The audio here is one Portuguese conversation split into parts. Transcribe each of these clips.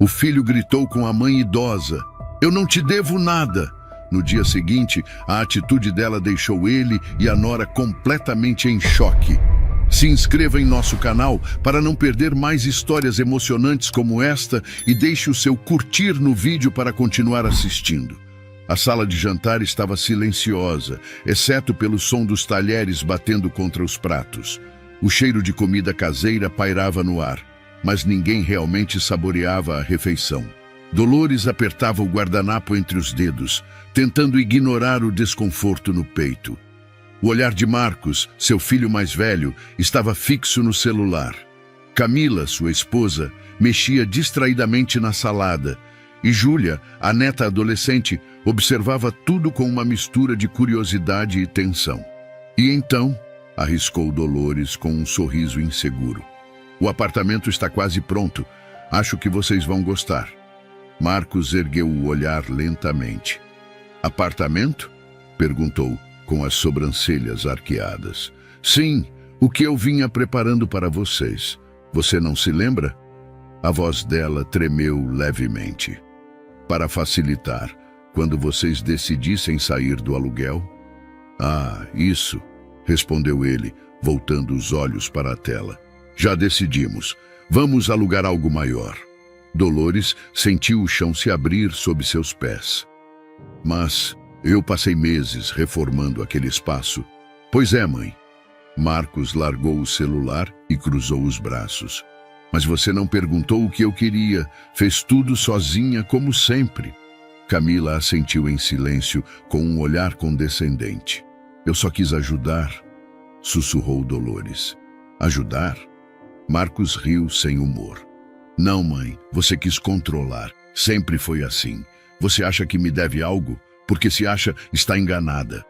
O filho gritou com a mãe idosa: "Eu não te devo nada." No dia seguinte, a atitude dela deixou ele e a nora completamente em choque. Se inscreva em nosso canal para não perder mais histórias emocionantes como esta e deixe o seu curtir no vídeo para continuar assistindo. A sala de jantar estava silenciosa, exceto pelo som dos talheres batendo contra os pratos. O cheiro de comida caseira pairava no ar, mas ninguém realmente saboreava a refeição. Dolores apertava o guardanapo entre os dedos, tentando ignorar o desconforto no peito. O olhar de Marcos, seu filho mais velho, estava fixo no celular. Camila, sua esposa, mexia distraidamente na salada, e Júlia, a neta adolescente, observava tudo com uma mistura de curiosidade e tensão. E então, arriscou Dolores com um sorriso inseguro: "O apartamento está quase pronto. Acho que vocês vão gostar." Marcos ergueu o olhar lentamente. "Apartamento?" perguntou, com as sobrancelhas arqueadas. "Sim, o que eu vinha preparando para vocês. Você não se lembra?" A voz dela tremeu levemente. "Para facilitar, quando vocês decidissem sair do aluguel?" "Ah, isso", respondeu ele, voltando os olhos para a tela. "Já decidimos. Vamos alugar algo maior." Dolores sentiu o chão se abrir sob seus pés. "Mas eu passei meses reformando aquele espaço." "Pois é, mãe." Marcos largou o celular e cruzou os braços. "Mas você não perguntou o que eu queria. Fez tudo sozinha, como sempre." Camila assentiu em silêncio, com um olhar condescendente. "Eu só quis ajudar", sussurrou Dolores. "Ajudar?" Marcos riu sem humor. "Não, mãe, você quis controlar. Sempre foi assim. Você acha que me deve algo? Porque se acha, está enganada."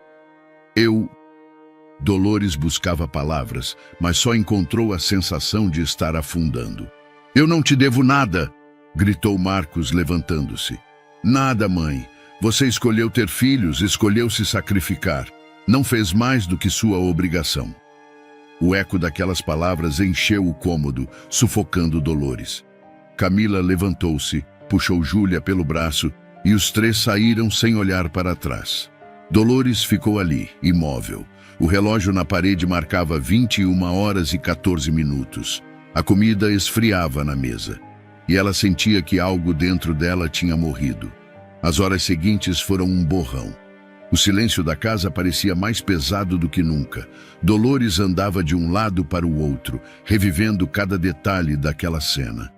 Dolores buscava palavras, mas só encontrou a sensação de estar afundando. "Eu não te devo nada!" gritou Marcos, levantando-se. "Nada, mãe. Você escolheu ter filhos, escolheu se sacrificar. Não fez mais do que sua obrigação." O eco daquelas palavras encheu o cômodo, sufocando Dolores. Camila levantou-se, puxou Júlia pelo braço e os três saíram sem olhar para trás. Dolores ficou ali, imóvel. O relógio na parede marcava 21h14. A comida esfriava na mesa, e ela sentia que algo dentro dela tinha morrido. As horas seguintes foram um borrão. O silêncio da casa parecia mais pesado do que nunca. Dolores andava de um lado para o outro, revivendo cada detalhe daquela cena.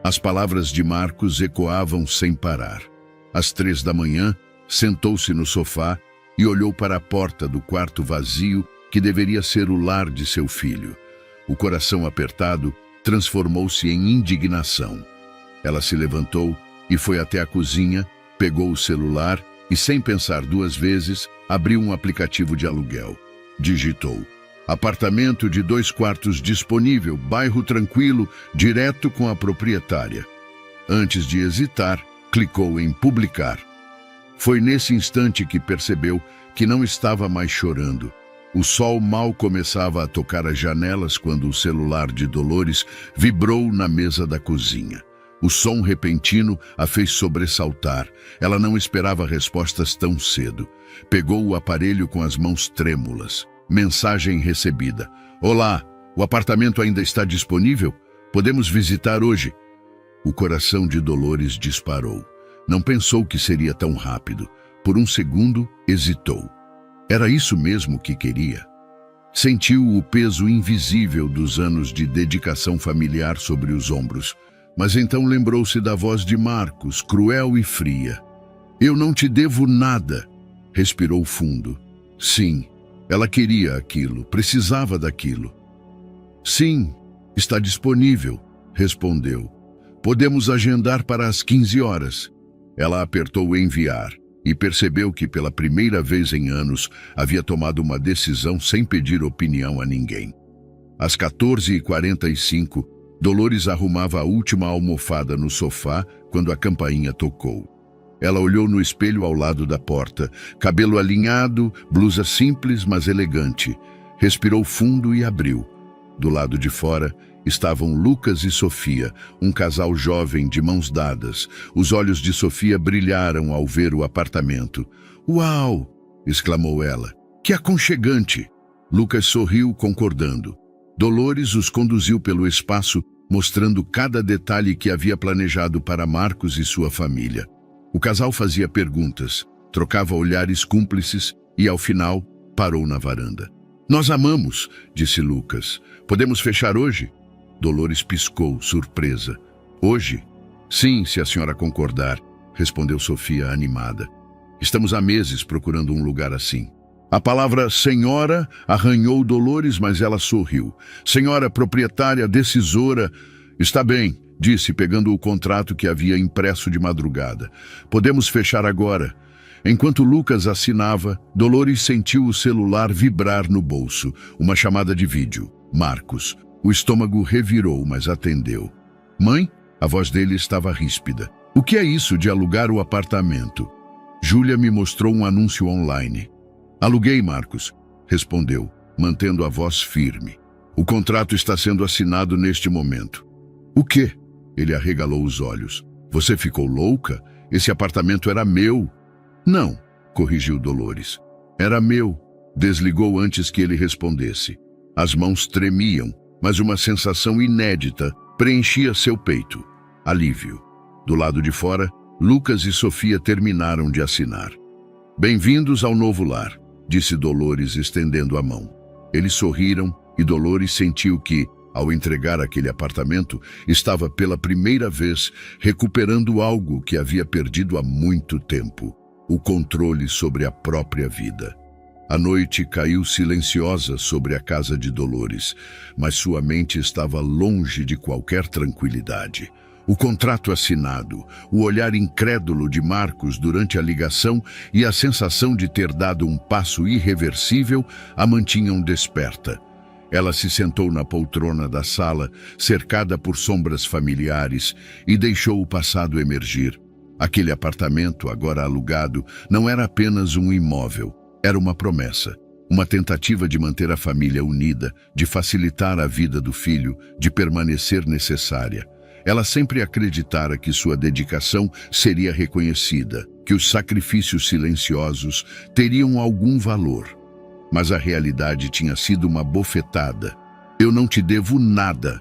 As palavras de Marcos ecoavam sem parar. Às 3 da manhã, sentou-se no sofá e olhou para a porta do quarto vazio que deveria ser o lar de seu filho. O coração apertado transformou-se em indignação. Ela se levantou e foi até a cozinha, pegou o celular e, sem pensar duas vezes, abriu um aplicativo de aluguel. Digitou: "Apartamento de 2 quartos disponível, bairro tranquilo, direto com a proprietária." Antes de hesitar, clicou em publicar. Foi nesse instante que percebeu que não estava mais chorando. O sol mal começava a tocar as janelas quando o celular de Dolores vibrou na mesa da cozinha. O som repentino a fez sobressaltar. Ela não esperava respostas tão cedo. Pegou o aparelho com as mãos trêmulas. Mensagem recebida: "Olá, o apartamento ainda está disponível? Podemos visitar hoje?" O coração de Dolores disparou. Não pensou que seria tão rápido. Por um segundo, hesitou. Era isso mesmo que queria? Sentiu o peso invisível dos anos de dedicação familiar sobre os ombros. Mas então lembrou-se da voz de Marcos, cruel e fria. "Eu não te devo nada." Respirou fundo. Sim, ela queria aquilo, precisava daquilo. "Sim, está disponível", respondeu. "Podemos agendar para as 15 horas. Ela apertou enviar e percebeu que pela primeira vez em anos havia tomado uma decisão sem pedir opinião a ninguém. Às 14h45, Dolores arrumava a última almofada no sofá quando a campainha tocou. Ela olhou no espelho ao lado da porta, cabelo alinhado, blusa simples mas elegante. Respirou fundo e abriu. Do lado de fora, estavam Lucas e Sofia, um casal jovem de mãos dadas. Os olhos de Sofia brilharam ao ver o apartamento. "Uau!" exclamou ela. "Que aconchegante!" Lucas sorriu, concordando. Dolores os conduziu pelo espaço, mostrando cada detalhe que havia planejado para Marcos e sua família. O casal fazia perguntas, trocava olhares cúmplices e, ao final, parou na varanda. "Nós amamos", disse Lucas. "Podemos fechar hoje?" Dolores piscou, surpresa. "Hoje?" "Sim, se a senhora concordar", respondeu Sofia, animada. "Estamos há meses procurando um lugar assim." A palavra senhora arranhou Dolores, mas ela sorriu. "Senhora proprietária, decisora..." "Está bem", disse, pegando o contrato que havia impresso de madrugada. "Podemos fechar agora." Enquanto Lucas assinava, Dolores sentiu o celular vibrar no bolso. Uma chamada de vídeo. Marcos. O estômago revirou, mas atendeu. "Mãe?" A voz dele estava ríspida. "O que é isso de alugar o apartamento?" Júlia me mostrou um anúncio online. "Aluguei, Marcos", respondeu, mantendo a voz firme. "O contrato está sendo assinado neste momento." "O quê?" Ele arregalou os olhos. "Você ficou louca? Esse apartamento era meu." "Não", corrigiu Dolores. "Era meu." Desligou antes que ele respondesse. As mãos tremiam, mas uma sensação inédita preenchia seu peito. Alívio. Do lado de fora, Lucas e Sofia terminaram de assinar. "Bem-vindos ao novo lar", disse Dolores, estendendo a mão. Eles sorriram e Dolores sentiu que, ao entregar aquele apartamento, estava pela primeira vez recuperando algo que havia perdido há muito tempo: o controle sobre a própria vida. A noite caiu silenciosa sobre a casa de Dolores, mas sua mente estava longe de qualquer tranquilidade. O contrato assinado, o olhar incrédulo de Marcos durante a ligação e a sensação de ter dado um passo irreversível a mantinham desperta. Ela se sentou na poltrona da sala, cercada por sombras familiares, e deixou o passado emergir. Aquele apartamento, agora alugado, não era apenas um imóvel, era uma promessa. Uma tentativa de manter a família unida, de facilitar a vida do filho, de permanecer necessária. Ela sempre acreditara que sua dedicação seria reconhecida, que os sacrifícios silenciosos teriam algum valor. Mas a realidade tinha sido uma bofetada. "Eu não te devo nada."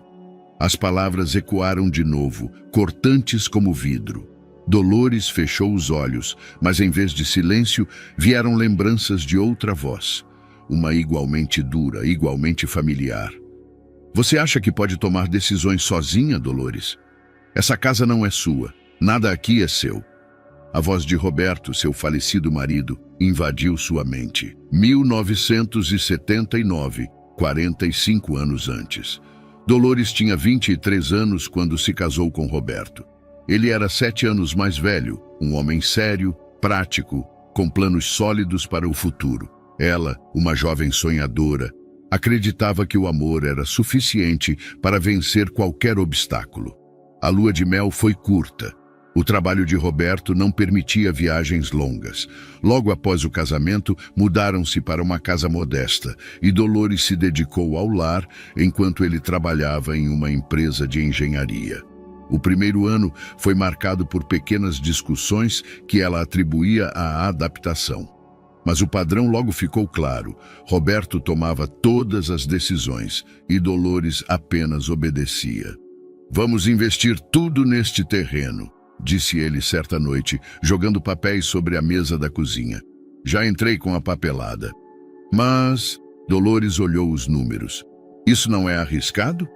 As palavras ecoaram de novo, cortantes como vidro. Dolores fechou os olhos, mas em vez de silêncio, vieram lembranças de outra voz. Uma igualmente dura, igualmente familiar. "Você acha que pode tomar decisões sozinha, Dolores? Essa casa não é sua. Nada aqui é seu." A voz de Roberto, seu falecido marido, invadiu sua mente. 1979, 45 anos antes. Dolores tinha 23 anos quando se casou com Roberto. Ele era 7 anos mais velho, um homem sério, prático, com planos sólidos para o futuro. Ela, uma jovem sonhadora, acreditava que o amor era suficiente para vencer qualquer obstáculo. A lua de mel foi curta. O trabalho de Roberto não permitia viagens longas. Logo após o casamento, mudaram-se para uma casa modesta e Dolores se dedicou ao lar enquanto ele trabalhava em uma empresa de engenharia. O primeiro ano foi marcado por pequenas discussões que ela atribuía à adaptação. Mas o padrão logo ficou claro. Roberto tomava todas as decisões e Dolores apenas obedecia. "Vamos investir tudo neste terreno", disse ele certa noite, jogando papéis sobre a mesa da cozinha. "Já entrei com a papelada." "Mas..." Dolores olhou os números. "Isso não é arriscado?"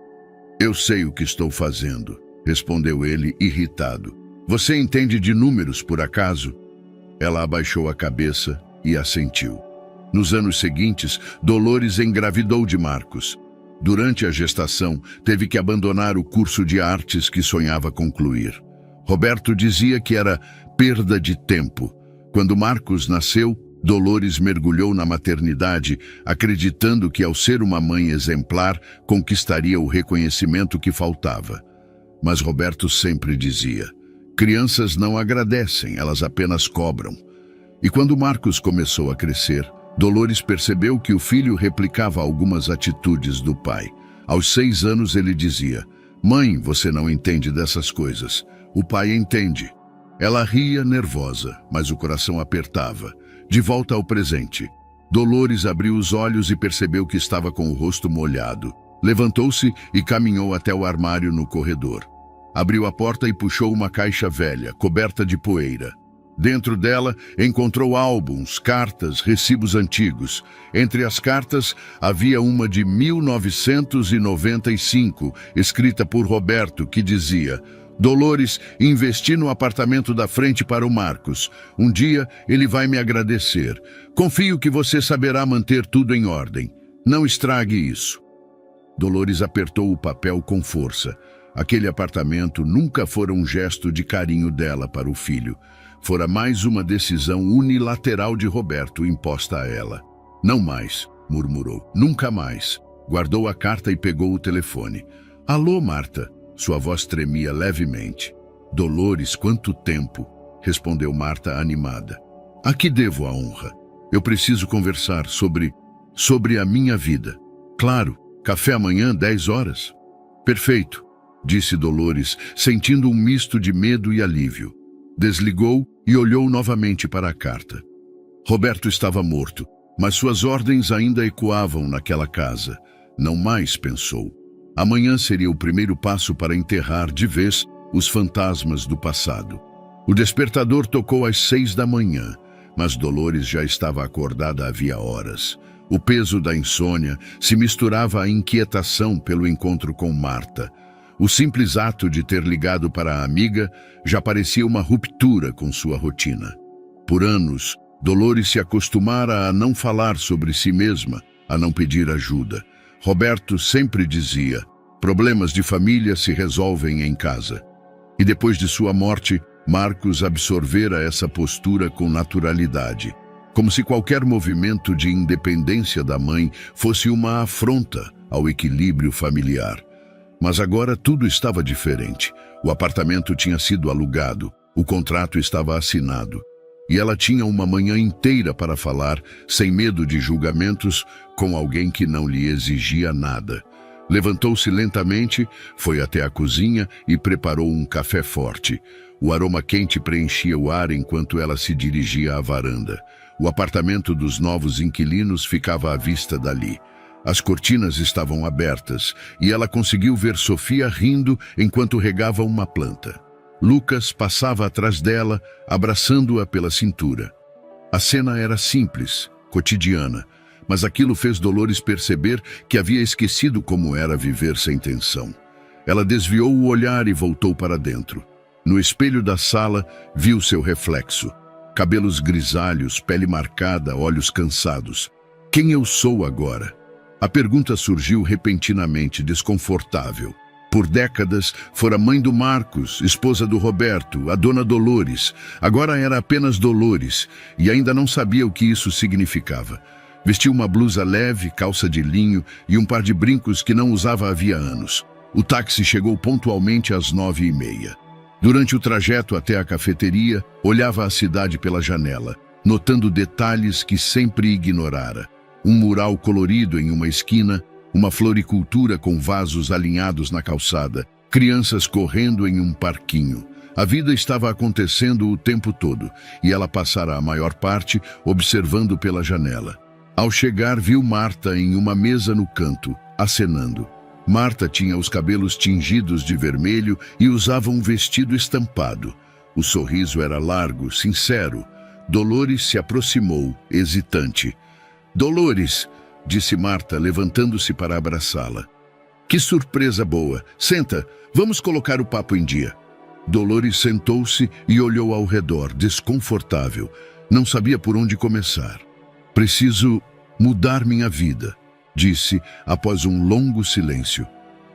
"Eu sei o que estou fazendo", respondeu ele, irritado. "Você entende de números, por acaso?" Ela abaixou a cabeça e assentiu. Nos anos seguintes, Dolores engravidou de Marcos. Durante a gestação, teve que abandonar o curso de artes que sonhava concluir. Roberto dizia que era perda de tempo. Quando Marcos nasceu, Dolores mergulhou na maternidade, acreditando que, ao ser uma mãe exemplar, conquistaria o reconhecimento que faltava. Mas Roberto sempre dizia: "Crianças não agradecem, elas apenas cobram." E quando Marcos começou a crescer, Dolores percebeu que o filho replicava algumas atitudes do pai. Aos 6 anos ele dizia: "Mãe, você não entende dessas coisas. O pai entende." Ela ria nervosa, mas o coração apertava. De volta ao presente. Dolores abriu os olhos e percebeu que estava com o rosto molhado. Levantou-se e caminhou até o armário no corredor. Abriu a porta e puxou uma caixa velha, coberta de poeira. Dentro dela, encontrou álbuns, cartas, recibos antigos. Entre as cartas, havia uma de 1995, escrita por Roberto, que dizia: "Dolores, investi no apartamento da frente para o Marcos. Um dia ele vai me agradecer. Confio que você saberá manter tudo em ordem. Não estrague isso." Dolores apertou o papel com força. Aquele apartamento nunca fora um gesto de carinho dela para o filho. Fora mais uma decisão unilateral de Roberto imposta a ela. "Não mais", murmurou. "Nunca mais." Guardou a carta e pegou o telefone. "Alô, Marta?" Sua voz tremia levemente. "Dolores, quanto tempo?" respondeu Marta animada. "A que devo a honra? Eu preciso conversar sobre a minha vida." "Claro, café amanhã, 10 horas." "Perfeito", disse Dolores, sentindo um misto de medo e alívio. Desligou e olhou novamente para a carta. Roberto estava morto, mas suas ordens ainda ecoavam naquela casa. Não mais, pensou. Amanhã seria o primeiro passo para enterrar de vez os fantasmas do passado. O despertador tocou às 6 da manhã, mas Dolores já estava acordada havia horas. O peso da insônia se misturava à inquietação pelo encontro com Marta. O simples ato de ter ligado para a amiga já parecia uma ruptura com sua rotina. Por anos, Dolores se acostumara a não falar sobre si mesma, a não pedir ajuda. Roberto sempre dizia: "Problemas de família se resolvem em casa." E depois de sua morte, Marcos absorvera essa postura com naturalidade, como se qualquer movimento de independência da mãe fosse uma afronta ao equilíbrio familiar. Mas agora tudo estava diferente. O apartamento tinha sido alugado, o contrato estava assinado. E ela tinha uma manhã inteira para falar, sem medo de julgamentos, com alguém que não lhe exigia nada. Levantou-se lentamente, foi até a cozinha e preparou um café forte. O aroma quente preenchia o ar enquanto ela se dirigia à varanda. O apartamento dos novos inquilinos ficava à vista dali. As cortinas estavam abertas e ela conseguiu ver Sofia rindo enquanto regava uma planta. Lucas passava atrás dela, abraçando-a pela cintura. A cena era simples, cotidiana, mas aquilo fez Dolores perceber que havia esquecido como era viver sem tensão. Ela desviou o olhar e voltou para dentro. No espelho da sala, viu seu reflexo. Cabelos grisalhos, pele marcada, olhos cansados. Quem eu sou agora? A pergunta surgiu repentinamente, desconfortável. Por décadas, fora mãe do Marcos, esposa do Roberto, a dona Dolores. Agora era apenas Dolores, e ainda não sabia o que isso significava. Vestia uma blusa leve, calça de linho e um par de brincos que não usava havia anos. O táxi chegou pontualmente às 9h30. Durante o trajeto até a cafeteria, olhava a cidade pela janela, notando detalhes que sempre ignorara. Um mural colorido em uma esquina, uma floricultura com vasos alinhados na calçada, crianças correndo em um parquinho. A vida estava acontecendo o tempo todo, e ela passara a maior parte observando pela janela. Ao chegar, viu Marta em uma mesa no canto, acenando. Marta tinha os cabelos tingidos de vermelho e usava um vestido estampado. O sorriso era largo, sincero. Dolores se aproximou, hesitante. "Dolores", disse Marta, levantando-se para abraçá-la. "Que surpresa boa! Senta, vamos colocar o papo em dia." Dolores sentou-se e olhou ao redor, desconfortável. Não sabia por onde começar. "Preciso mudar minha vida", disse após um longo silêncio.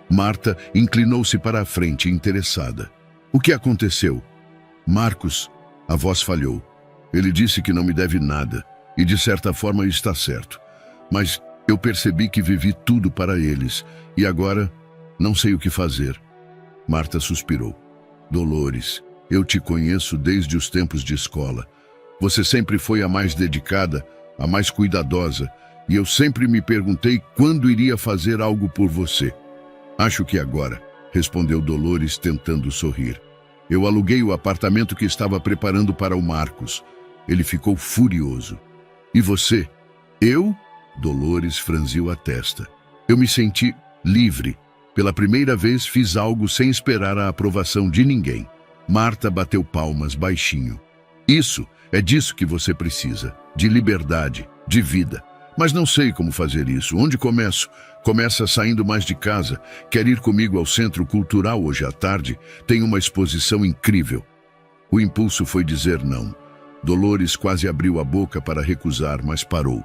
Marta inclinou-se para a frente, interessada. "O que aconteceu?" "Marcos", a voz falhou. "Ele disse que não me deve nada. E de certa forma está certo. Mas eu percebi que vivi tudo para eles. E agora não sei o que fazer." Marta suspirou. "Dolores, eu te conheço desde os tempos de escola. Você sempre foi a mais dedicada, a mais cuidadosa. E eu sempre me perguntei quando iria fazer algo por você. Acho que agora, respondeu Dolores tentando sorrir. Eu aluguei o apartamento que estava preparando para o Marcos. Ele ficou furioso. E você? Eu? Dolores franziu a testa. Eu me senti livre. Pela primeira vez fiz algo sem esperar a aprovação de ninguém. Marta bateu palmas baixinho. Isso, é disso que você precisa. De liberdade, de vida. Mas não sei como fazer isso. Onde começo? Começa saindo mais de casa. Quer ir comigo ao Centro Cultural hoje à tarde? Tem uma exposição incrível. O impulso foi dizer não. Dolores quase abriu a boca para recusar, mas parou.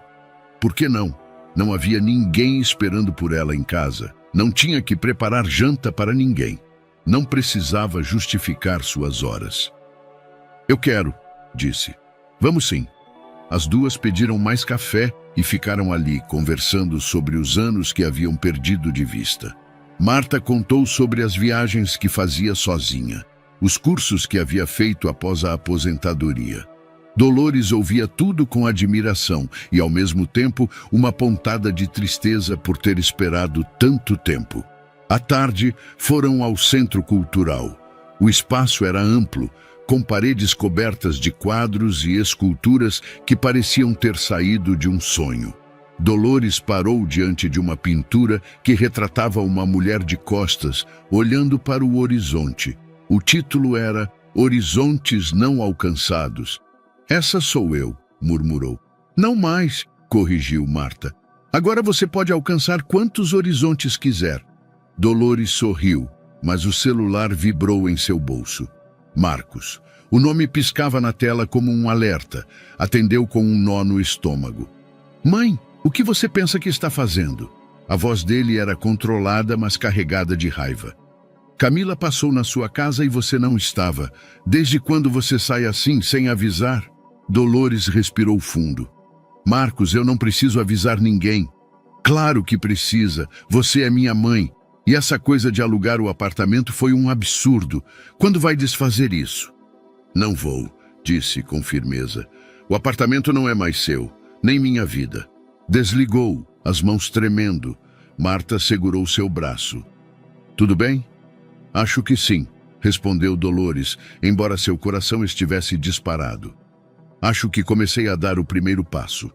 Por que não? Não havia ninguém esperando por ela em casa. Não tinha que preparar janta para ninguém. Não precisava justificar suas horas. Eu quero, disse. Vamos sim. As duas pediram mais café e ficaram ali, conversando sobre os anos que haviam perdido de vista. Marta contou sobre as viagens que fazia sozinha, os cursos que havia feito após a aposentadoria. Dolores ouvia tudo com admiração e, ao mesmo tempo, uma pontada de tristeza por ter esperado tanto tempo. À tarde, foram ao Centro Cultural. O espaço era amplo, com paredes cobertas de quadros e esculturas que pareciam ter saído de um sonho. Dolores parou diante de uma pintura que retratava uma mulher de costas, olhando para o horizonte. O título era Horizontes Não Alcançados. Essa sou eu, murmurou. Não mais, corrigiu Marta. Agora você pode alcançar quantos horizontes quiser. Dolores sorriu, mas o celular vibrou em seu bolso. Marcos. O nome piscava na tela como um alerta. Atendeu com um nó no estômago. Mãe, o que você pensa que está fazendo? A voz dele era controlada, mas carregada de raiva. Camila passou na sua casa e você não estava. Desde quando você sai assim, sem avisar? Dolores respirou fundo. Marcos, eu não preciso avisar ninguém. Claro que precisa. Você é minha mãe. E essa coisa de alugar o apartamento foi um absurdo. Quando vai desfazer isso? Não vou, disse com firmeza. O apartamento não é mais seu, nem minha vida. Desligou, as mãos tremendo. Marta segurou seu braço. Tudo bem? Acho que sim, respondeu Dolores, embora seu coração estivesse disparado. Acho que comecei a dar o primeiro passo.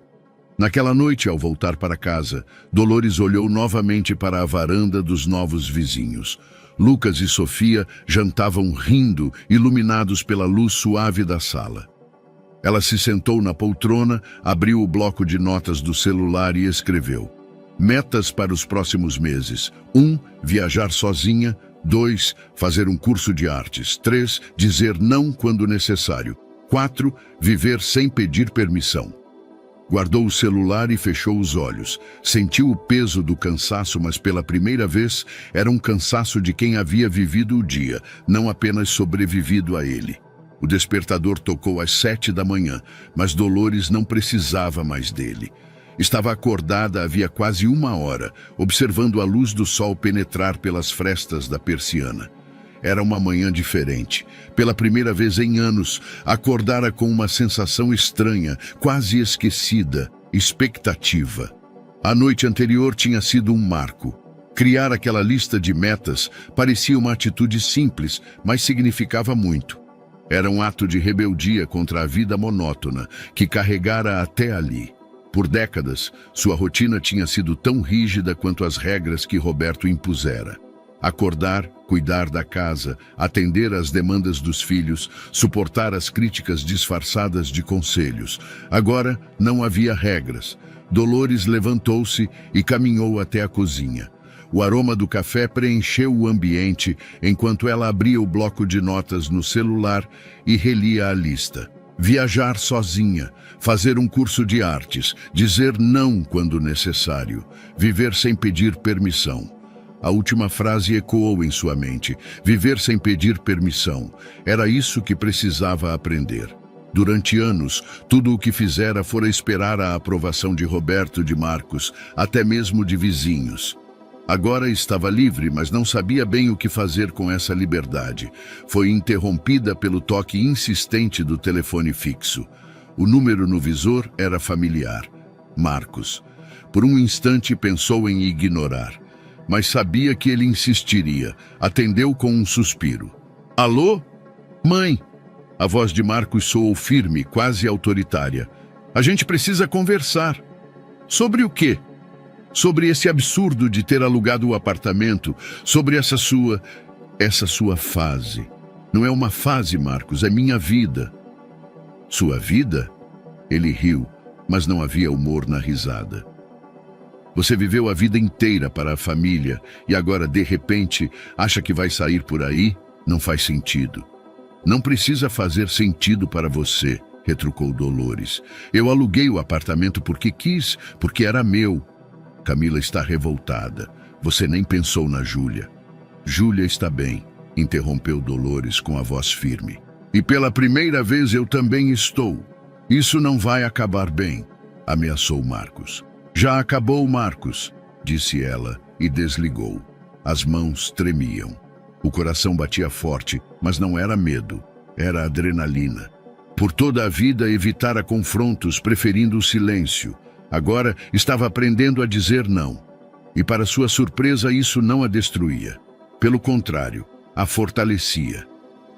Naquela noite, ao voltar para casa, Dolores olhou novamente para a varanda dos novos vizinhos. Lucas e Sofia jantavam rindo, iluminados pela luz suave da sala. Ela se sentou na poltrona, abriu o bloco de notas do celular e escreveu: metas para os próximos meses. 1. Viajar sozinha. 2. Fazer um curso de artes. 3. Dizer não quando necessário. 4. Viver sem pedir permissão. Guardou o celular e fechou os olhos. Sentiu o peso do cansaço, mas pela primeira vez era um cansaço de quem havia vivido o dia, não apenas sobrevivido a ele. O despertador tocou às 7 da manhã, mas Dolores não precisava mais dele. Estava acordada havia quase 1 hora, observando a luz do sol penetrar pelas frestas da persiana. Era uma manhã diferente. Pela primeira vez em anos, acordara com uma sensação estranha, quase esquecida, expectativa. A noite anterior tinha sido um marco. Criar aquela lista de metas parecia uma atitude simples, mas significava muito. Era um ato de rebeldia contra a vida monótona que carregara até ali. Por décadas, sua rotina tinha sido tão rígida quanto as regras que Roberto impusera. Acordar, cuidar da casa, atender às demandas dos filhos, suportar as críticas disfarçadas de conselhos. Agora não havia regras. Dolores levantou-se e caminhou até a cozinha. O aroma do café preencheu o ambiente enquanto ela abria o bloco de notas no celular e relia a lista. Viajar sozinha, fazer um curso de artes, dizer não quando necessário, viver sem pedir permissão. A última frase ecoou em sua mente. Viver sem pedir permissão. Era isso que precisava aprender. Durante anos, tudo o que fizera fora esperar a aprovação de Roberto, de Marcos, até mesmo de vizinhos. Agora estava livre, mas não sabia bem o que fazer com essa liberdade. Foi interrompida pelo toque insistente do telefone fixo. O número no visor era familiar. Marcos. Por um instante pensou em ignorar, mas sabia que ele insistiria. Atendeu com um suspiro. Alô? Mãe? A voz de Marcos soou firme, quase autoritária. A gente precisa conversar. Sobre o quê? Sobre esse absurdo de ter alugado o apartamento, sobre essa sua fase. Não é uma fase, Marcos, é minha vida. Sua vida? Ele riu, mas não havia humor na risada. Você viveu a vida inteira para a família e agora, de repente, acha que vai sair por aí? Não faz sentido. Não precisa fazer sentido para você, retrucou Dolores. Eu aluguei o apartamento porque quis, porque era meu. Camila está revoltada. Você nem pensou na Júlia. Júlia está bem, interrompeu Dolores com a voz firme. E pela primeira vez eu também estou. Isso não vai acabar bem, ameaçou Marcos. Já acabou, Marcos, disse ela e desligou. As mãos tremiam. O coração batia forte, mas não era medo, era adrenalina. Por toda a vida evitara confrontos, preferindo o silêncio. Agora estava aprendendo a dizer não. E para sua surpresa isso não a destruía. Pelo contrário, a fortalecia.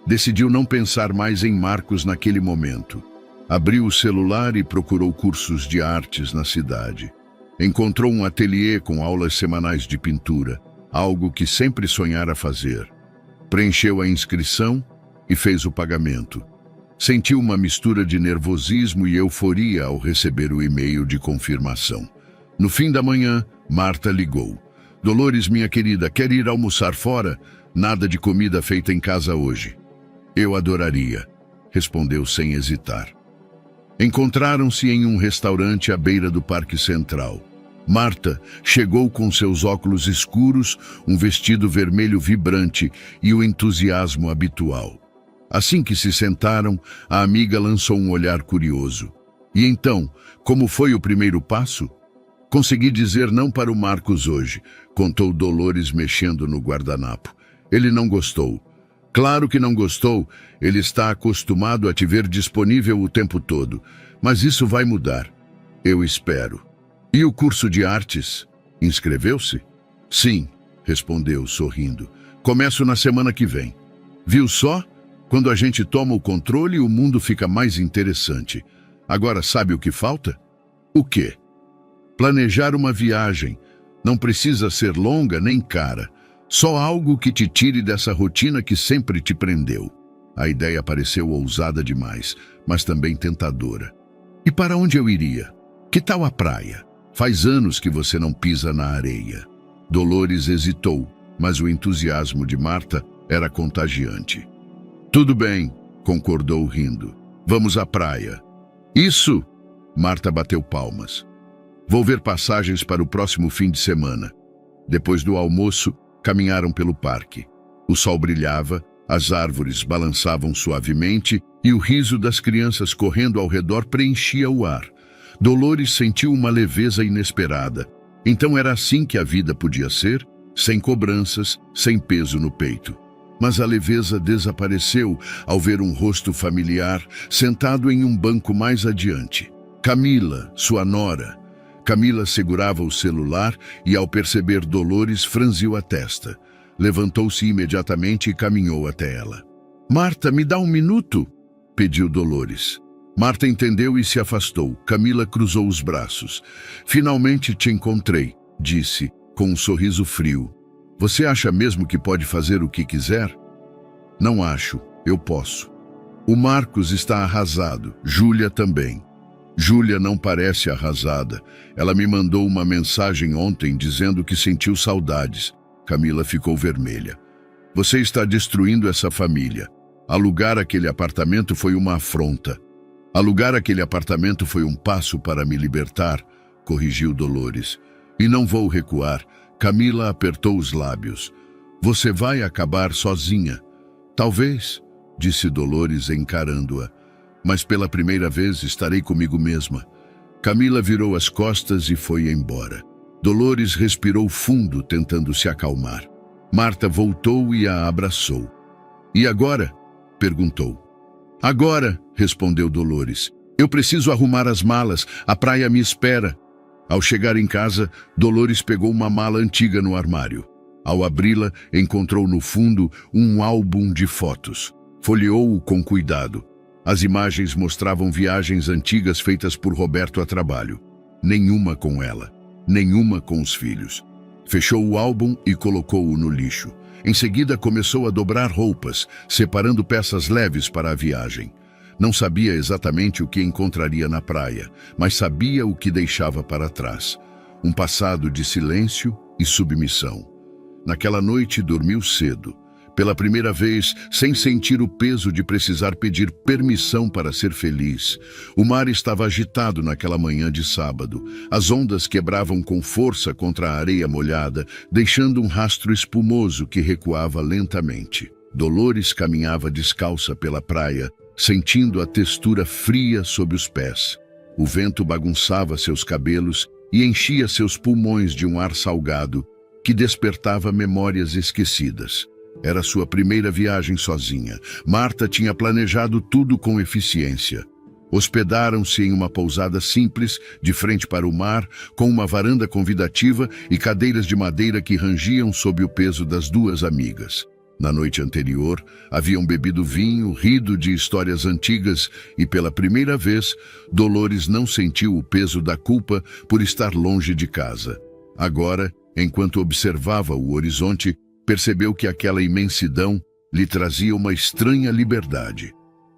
Decidiu não pensar mais em Marcos naquele momento. Abriu o celular e procurou cursos de artes na cidade. Encontrou um ateliê com aulas semanais de pintura, algo que sempre sonhara fazer. Preencheu a inscrição e fez o pagamento. Sentiu uma mistura de nervosismo e euforia ao receber o e-mail de confirmação. No fim da manhã, Marta ligou. Dolores, minha querida, quer ir almoçar fora? Nada de comida feita em casa hoje. Eu adoraria, respondeu sem hesitar. Encontraram-se em um restaurante à beira do Parque Central. Marta chegou com seus óculos escuros, um vestido vermelho vibrante e o entusiasmo habitual. Assim que se sentaram, a amiga lançou um olhar curioso. E então, como foi o primeiro passo? Consegui dizer não para o Marcos hoje, contou Dolores mexendo no guardanapo. Ele não gostou. Claro que não gostou, ele está acostumado a te ver disponível o tempo todo. Mas isso vai mudar. Eu espero. E o curso de artes? Inscreveu-se? Sim, respondeu, sorrindo. Começo na semana que vem. Viu só? Quando a gente toma o controle, o mundo fica mais interessante. Agora sabe o que falta? O quê? Planejar uma viagem. Não precisa ser longa nem cara. Só algo que te tire dessa rotina que sempre te prendeu. A ideia pareceu ousada demais, mas também tentadora. E para onde eu iria? Que tal a praia? Faz anos que você não pisa na areia. Dolores hesitou, mas o entusiasmo de Marta era contagiante. Tudo bem, concordou rindo. Vamos à praia. Isso! Marta bateu palmas. Vou ver passagens para o próximo fim de semana. Depois do almoço, caminharam pelo parque. O sol brilhava, as árvores balançavam suavemente e o riso das crianças correndo ao redor preenchia o ar. Dolores sentiu uma leveza inesperada. Então era assim que a vida podia ser, sem cobranças, sem peso no peito. Mas a leveza desapareceu ao ver um rosto familiar sentado em um banco mais adiante. Camila, sua nora. Camila segurava o celular e, ao perceber Dolores, franziu a testa. Levantou-se imediatamente e caminhou até ela. Marta, me dá um minuto? Pediu Dolores. Marta entendeu e se afastou. Camila cruzou os braços. Finalmente te encontrei, disse, com um sorriso frio. Você acha mesmo que pode fazer o que quiser? Não acho, eu posso. O Marcos está arrasado, Júlia também. Júlia não parece arrasada. Ela me mandou uma mensagem ontem dizendo que sentiu saudades. Camila ficou vermelha. Você está destruindo essa família. Alugar aquele apartamento foi uma afronta. Alugar aquele apartamento foi um passo para me libertar, corrigiu Dolores. E não vou recuar. Camila apertou os lábios. Você vai acabar sozinha. Talvez, disse Dolores encarando-a. Mas pela primeira vez estarei comigo mesma. Camila virou as costas e foi embora. Dolores respirou fundo, tentando se acalmar. Marta voltou e a abraçou. E agora? Perguntou. Agora, respondeu Dolores. Eu preciso arrumar as malas, a praia me espera. Ao chegar em casa, Dolores pegou uma mala antiga no armário. Ao abri-la, encontrou no fundo um álbum de fotos. Folheou-o com cuidado. As imagens mostravam viagens antigas feitas por Roberto a trabalho. Nenhuma com ela, nenhuma com os filhos. Fechou o álbum e colocou-o no lixo. Em seguida, começou a dobrar roupas, separando peças leves para a viagem. Não sabia exatamente o que encontraria na praia, mas sabia o que deixava para trás. Um passado de silêncio e submissão. Naquela noite, dormiu cedo. Pela primeira vez, sem sentir o peso de precisar pedir permissão para ser feliz. O mar estava agitado naquela manhã de sábado. As ondas quebravam com força contra a areia molhada, deixando um rastro espumoso que recuava lentamente. Dolores caminhava descalça pela praia, sentindo a textura fria sob os pés. O vento bagunçava seus cabelos e enchia seus pulmões de um ar salgado que despertava memórias esquecidas. Era sua primeira viagem sozinha. Marta tinha planejado tudo com eficiência. Hospedaram-se em uma pousada simples, de frente para o mar, com uma varanda convidativa e cadeiras de madeira que rangiam sob o peso das duas amigas. Na noite anterior, haviam bebido vinho, rido de histórias antigas e, pela primeira vez, Dolores não sentiu o peso da culpa por estar longe de casa. Agora, enquanto observava o horizonte, percebeu que aquela imensidão lhe trazia uma estranha liberdade.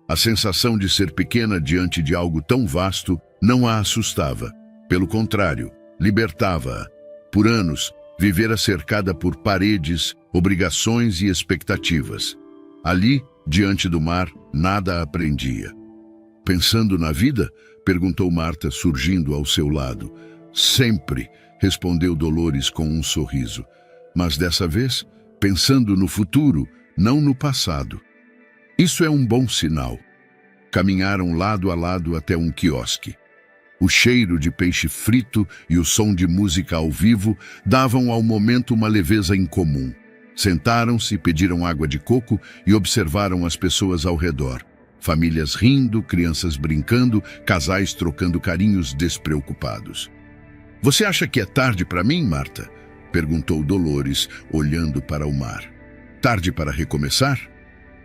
A sensação de ser pequena diante de algo tão vasto não a assustava. Pelo contrário, libertava-a. Por anos, vivera cercada por paredes, obrigações e expectativas. Ali, diante do mar, nada aprendia. Pensando na vida? Perguntou Marta, surgindo ao seu lado. Sempre, respondeu Dolores com um sorriso. Mas dessa vez, pensando no futuro, não no passado. Isso é um bom sinal. Caminharam lado a lado até um quiosque. O cheiro de peixe frito e o som de música ao vivo davam ao momento uma leveza incomum. Sentaram-se, pediram água de coco e observaram as pessoas ao redor. Famílias rindo, crianças brincando, casais trocando carinhos despreocupados. Você acha que é tarde para mim, Marta? Perguntou Dolores, olhando para o mar. Tarde para recomeçar?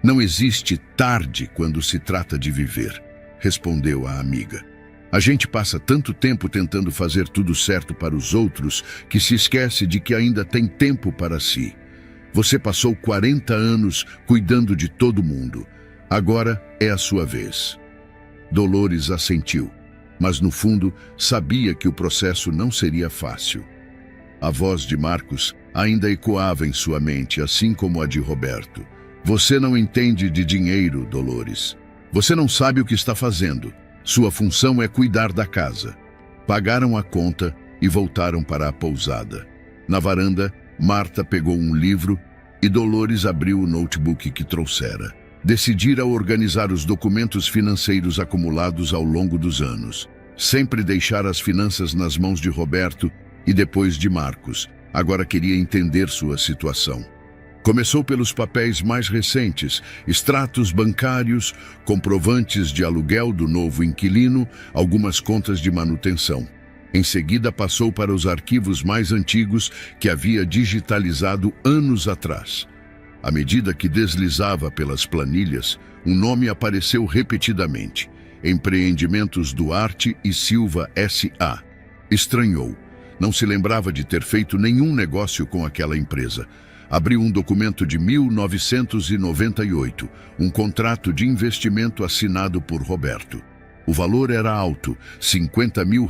Não existe tarde quando se trata de viver, respondeu a amiga. A gente passa tanto tempo tentando fazer tudo certo para os outros que se esquece de que ainda tem tempo para si. Você passou 40 anos cuidando de todo mundo. Agora é a sua vez. Dolores assentiu, mas no fundo sabia que o processo não seria fácil. A voz de Marcos ainda ecoava em sua mente, assim como a de Roberto. Você não entende de dinheiro, Dolores. Você não sabe o que está fazendo. Sua função é cuidar da casa. Pagaram a conta e voltaram para a pousada. Na varanda, Marta pegou um livro e Dolores abriu o notebook que trouxera. Decidira organizar os documentos financeiros acumulados ao longo dos anos. Sempre deixar as finanças nas mãos de Roberto e depois de Marcos. Agora queria entender sua situação. Começou pelos papéis mais recentes, extratos bancários, comprovantes de aluguel do novo inquilino, algumas contas de manutenção. Em seguida passou para os arquivos mais antigos que havia digitalizado anos atrás. À medida que deslizava pelas planilhas, um nome apareceu repetidamente. Empreendimentos Duarte e Silva S.A. Estranhou. Não se lembrava de ter feito nenhum negócio com aquela empresa. Abriu um documento de 1998, um contrato de investimento assinado por Roberto. O valor era alto, R$50 mil.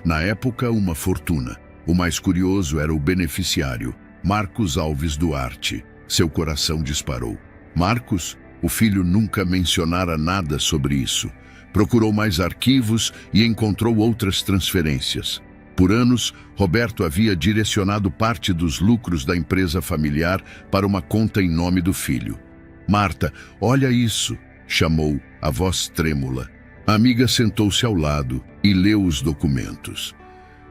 Na época, uma fortuna. O mais curioso era o beneficiário, Marcos Alves Duarte. Seu coração disparou. Marcos? O filho nunca mencionara nada sobre isso. Procurou mais arquivos e encontrou outras transferências. Por anos, Roberto havia direcionado parte dos lucros da empresa familiar para uma conta em nome do filho. Marta, olha isso, chamou, a voz trêmula. A amiga sentou-se ao lado e leu os documentos.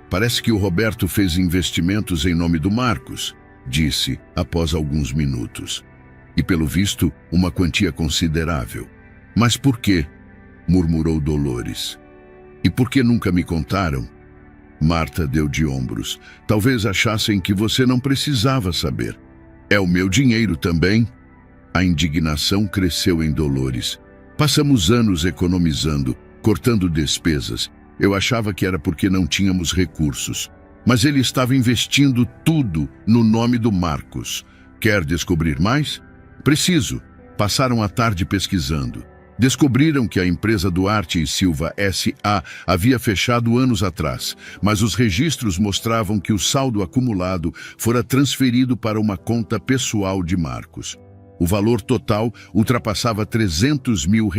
Parece que o Roberto fez investimentos em nome do Marcos, disse após alguns minutos. E pelo visto, uma quantia considerável. Mas por quê? Murmurou Dolores. E por que nunca me contaram? Marta deu de ombros. Talvez achassem que você não precisava saber. É o meu dinheiro também. A indignação cresceu em Dolores. Passamos anos economizando, cortando despesas. Eu achava que era porque não tínhamos recursos. Mas ele estava investindo tudo no nome do Marcos. Quer descobrir mais? Preciso. Passaram a tarde pesquisando. Descobriram que a empresa Duarte e Silva S.A. havia fechado anos atrás, mas os registros mostravam que o saldo acumulado fora transferido para uma conta pessoal de Marcos. O valor total ultrapassava R$300 mil.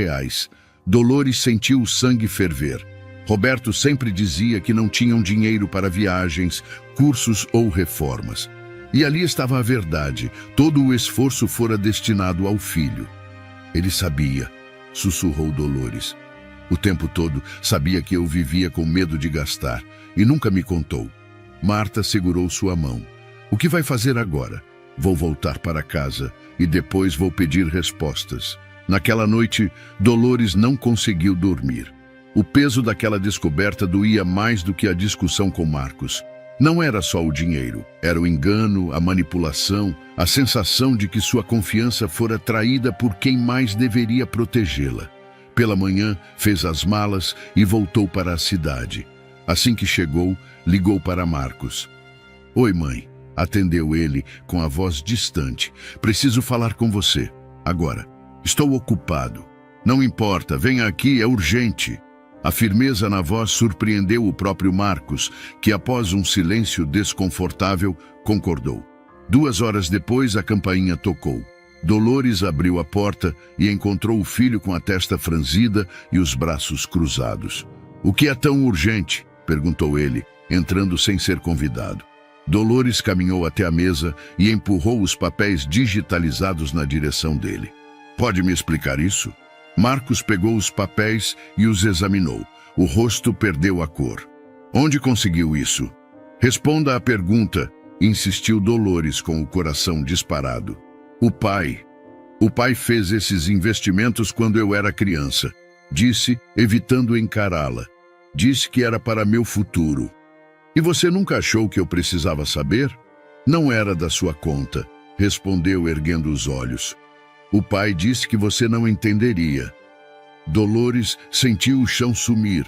Dolores sentiu o sangue ferver. Roberto sempre dizia que não tinham dinheiro para viagens, cursos ou reformas. E ali estava a verdade. Todo o esforço fora destinado ao filho. Ele sabia, sussurrou Dolores. O tempo todo sabia que eu vivia com medo de gastar e nunca me contou. Marta segurou sua mão. O que vai fazer agora? Vou voltar para casa e depois vou pedir respostas. Naquela noite, Dolores não conseguiu dormir. O peso daquela descoberta doía mais do que a discussão com Marcos. Não era só o dinheiro, era o engano, a manipulação, a sensação de que sua confiança fora traída por quem mais deveria protegê-la. Pela manhã, fez as malas e voltou para a cidade. Assim que chegou, ligou para Marcos. Oi, mãe. Atendeu ele com a voz distante. Preciso falar com você. Agora. Estou ocupado. Não importa, venha aqui, é urgente. A firmeza na voz surpreendeu o próprio Marcos, que após um silêncio desconfortável, concordou. 2 horas depois, a campainha tocou. Dolores abriu a porta e encontrou o filho com a testa franzida e os braços cruzados. O que é tão urgente? Perguntou ele, entrando sem ser convidado. Dolores caminhou até a mesa e empurrou os papéis digitalizados na direção dele. Pode me explicar isso? Marcos pegou os papéis e os examinou. O rosto perdeu a cor. Onde conseguiu isso? Responda à pergunta, insistiu Dolores com o coração disparado. O pai fez esses investimentos quando eu era criança, disse, evitando encará-la. Disse que era para meu futuro. E você nunca achou que eu precisava saber? Não era da sua conta, respondeu erguendo os olhos. O pai disse que você não entenderia. Dolores sentiu o chão sumir.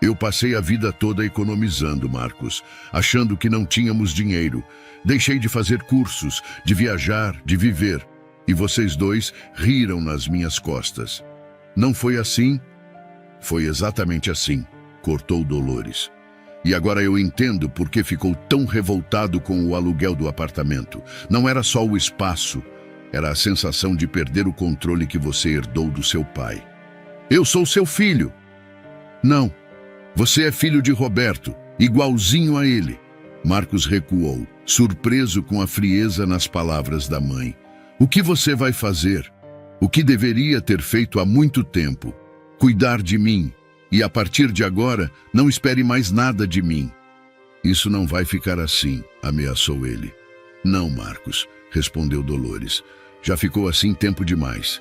Eu passei a vida toda economizando, Marcos, achando que não tínhamos dinheiro. Deixei de fazer cursos, de viajar, de viver. E vocês dois riram nas minhas costas. Não foi assim? Foi exatamente assim, cortou Dolores. E agora eu entendo por que ficou tão revoltado com o aluguel do apartamento. Não era só o espaço. Era a sensação de perder o controle que você herdou do seu pai. Eu sou seu filho. Não. Você é filho de Roberto, igualzinho a ele. Marcos recuou, surpreso com a frieza nas palavras da mãe. O que você vai fazer? O que deveria ter feito há muito tempo? Cuidar de mim. E a partir de agora, não espere mais nada de mim. Isso não vai ficar assim, ameaçou ele. Não, Marcos, respondeu Dolores. Já ficou assim tempo demais.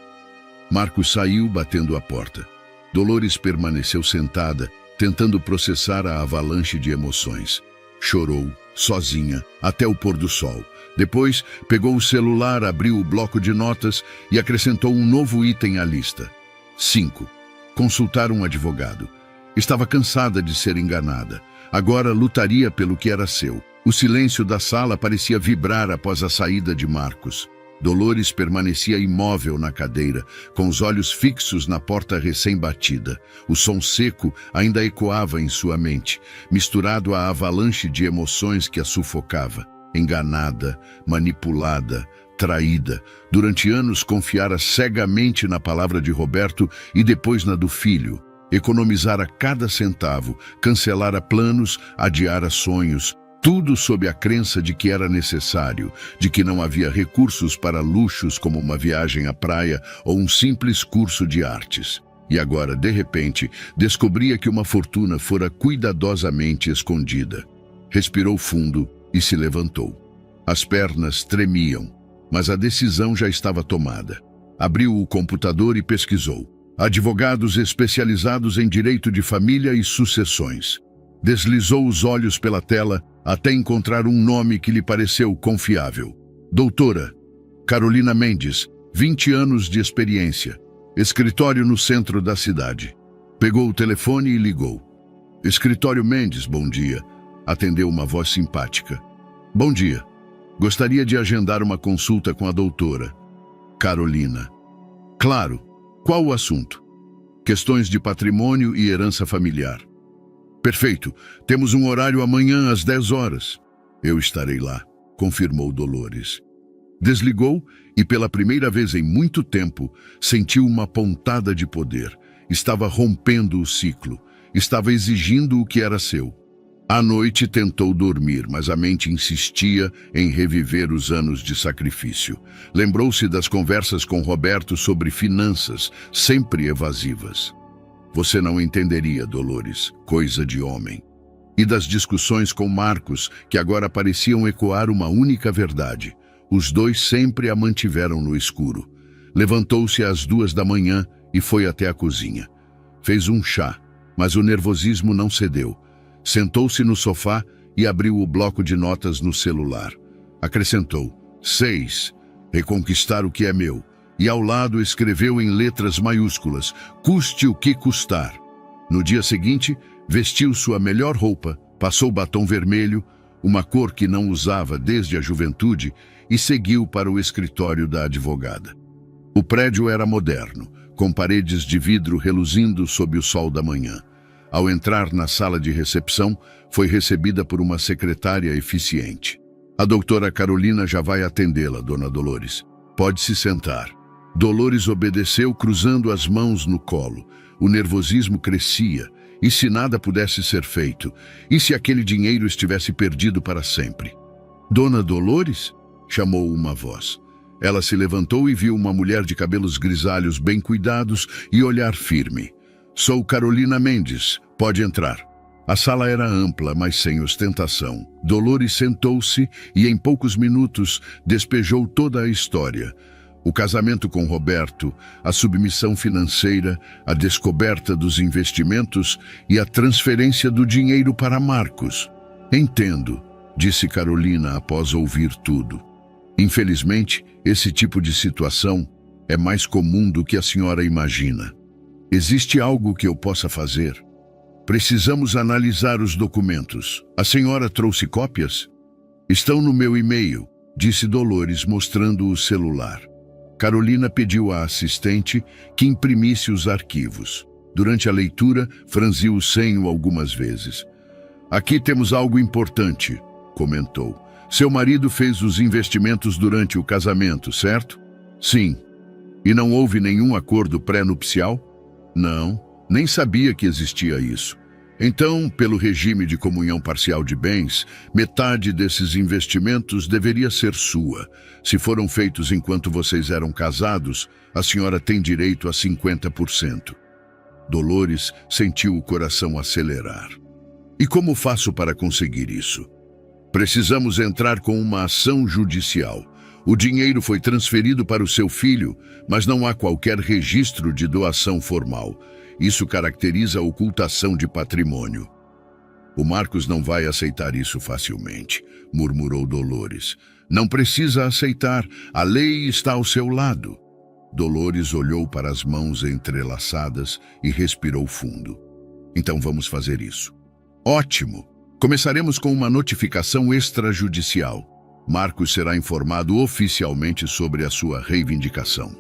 Marcos saiu batendo a porta. Dolores permaneceu sentada, tentando processar a avalanche de emoções. Chorou, sozinha, até o pôr do sol. Depois, pegou o celular, abriu o bloco de notas e acrescentou um novo item à lista. 5. Consultar um advogado. Estava cansada de ser enganada. Agora lutaria pelo que era seu. O silêncio da sala parecia vibrar após a saída de Marcos. Dolores permanecia imóvel na cadeira, com os olhos fixos na porta recém-batida. O som seco ainda ecoava em sua mente, misturado à avalanche de emoções que a sufocava. Enganada, manipulada, traída. Durante anos confiara cegamente na palavra de Roberto e depois na do filho. Economizara cada centavo, cancelara planos, adiara sonhos. Tudo sob a crença de que era necessário, de que não havia recursos para luxos como uma viagem à praia ou um simples curso de artes. E agora, de repente, descobria que uma fortuna fora cuidadosamente escondida. Respirou fundo e se levantou. As pernas tremiam, mas a decisão já estava tomada. Abriu o computador e pesquisou. Advogados especializados em direito de família e sucessões. Deslizou os olhos pela tela até encontrar um nome que lhe pareceu confiável. Doutora Carolina Mendes, 20 anos de experiência. Escritório no centro da cidade. Pegou o telefone e ligou. Escritório Mendes, bom dia. Atendeu uma voz simpática. Bom dia. Gostaria de agendar uma consulta com a doutora Carolina. Claro. Qual o assunto? Questões de patrimônio e herança familiar. Perfeito. Temos um horário amanhã às 10 horas. Eu estarei lá, confirmou Dolores. Desligou e, pela primeira vez em muito tempo, sentiu uma pontada de poder. Estava rompendo o ciclo. Estava exigindo o que era seu. À noite tentou dormir, mas a mente insistia em reviver os anos de sacrifício. Lembrou-se das conversas com Roberto sobre finanças, sempre evasivas. Você não entenderia, Dolores, coisa de homem. E das discussões com Marcos, que agora pareciam ecoar uma única verdade. Os dois sempre a mantiveram no escuro. Levantou-se às 2 da manhã e foi até a cozinha. Fez um chá, mas o nervosismo não cedeu. Sentou-se no sofá e abriu o bloco de notas no celular. Acrescentou: 6. Reconquistar o que é meu. E ao lado escreveu em letras maiúsculas: custe o que custar. No dia seguinte, vestiu sua melhor roupa, passou batom vermelho, uma cor que não usava desde a juventude, e seguiu para o escritório da advogada. O prédio era moderno, com paredes de vidro reluzindo sob o sol da manhã. Ao entrar na sala de recepção, foi recebida por uma secretária eficiente. A doutora Carolina já vai atendê-la, dona Dolores. Pode se sentar. Dolores obedeceu, cruzando as mãos no colo. O nervosismo crescia. E se nada pudesse ser feito? E se aquele dinheiro estivesse perdido para sempre? Dona Dolores? Chamou uma voz. Ela se levantou e viu uma mulher de cabelos grisalhos bem cuidados e olhar firme. Sou Carolina Mendes. Pode entrar. A sala era ampla, mas sem ostentação. Dolores sentou-se e, em poucos minutos, despejou toda a história. O casamento com Roberto, a submissão financeira, a descoberta dos investimentos e a transferência do dinheiro para Marcos. Entendo, disse Carolina após ouvir tudo. Infelizmente, esse tipo de situação é mais comum do que a senhora imagina. Existe algo que eu possa fazer? Precisamos analisar os documentos. A senhora trouxe cópias? Estão no meu e-mail, disse Dolores, mostrando o celular. Carolina pediu à assistente que imprimisse os arquivos. Durante a leitura, franziu o senho algumas vezes. Aqui temos algo importante, comentou. Seu marido fez os investimentos durante o casamento, certo? Sim. E não houve nenhum acordo pré-nupcial? Não, nem sabia que existia isso. Então, pelo regime de comunhão parcial de bens, metade desses investimentos deveria ser sua. Se foram feitos enquanto vocês eram casados, a senhora tem direito a 50%. Dolores sentiu o coração acelerar. E como faço para conseguir isso? Precisamos entrar com uma ação judicial. O dinheiro foi transferido para o seu filho, mas não há qualquer registro de doação formal. Isso caracteriza a ocultação de patrimônio. O Marcos não vai aceitar isso facilmente, murmurou Dolores. Não precisa aceitar, a lei está ao seu lado. Dolores olhou para as mãos entrelaçadas e respirou fundo. Então vamos fazer isso. Ótimo! Começaremos com uma notificação extrajudicial. Marcos será informado oficialmente sobre a sua reivindicação.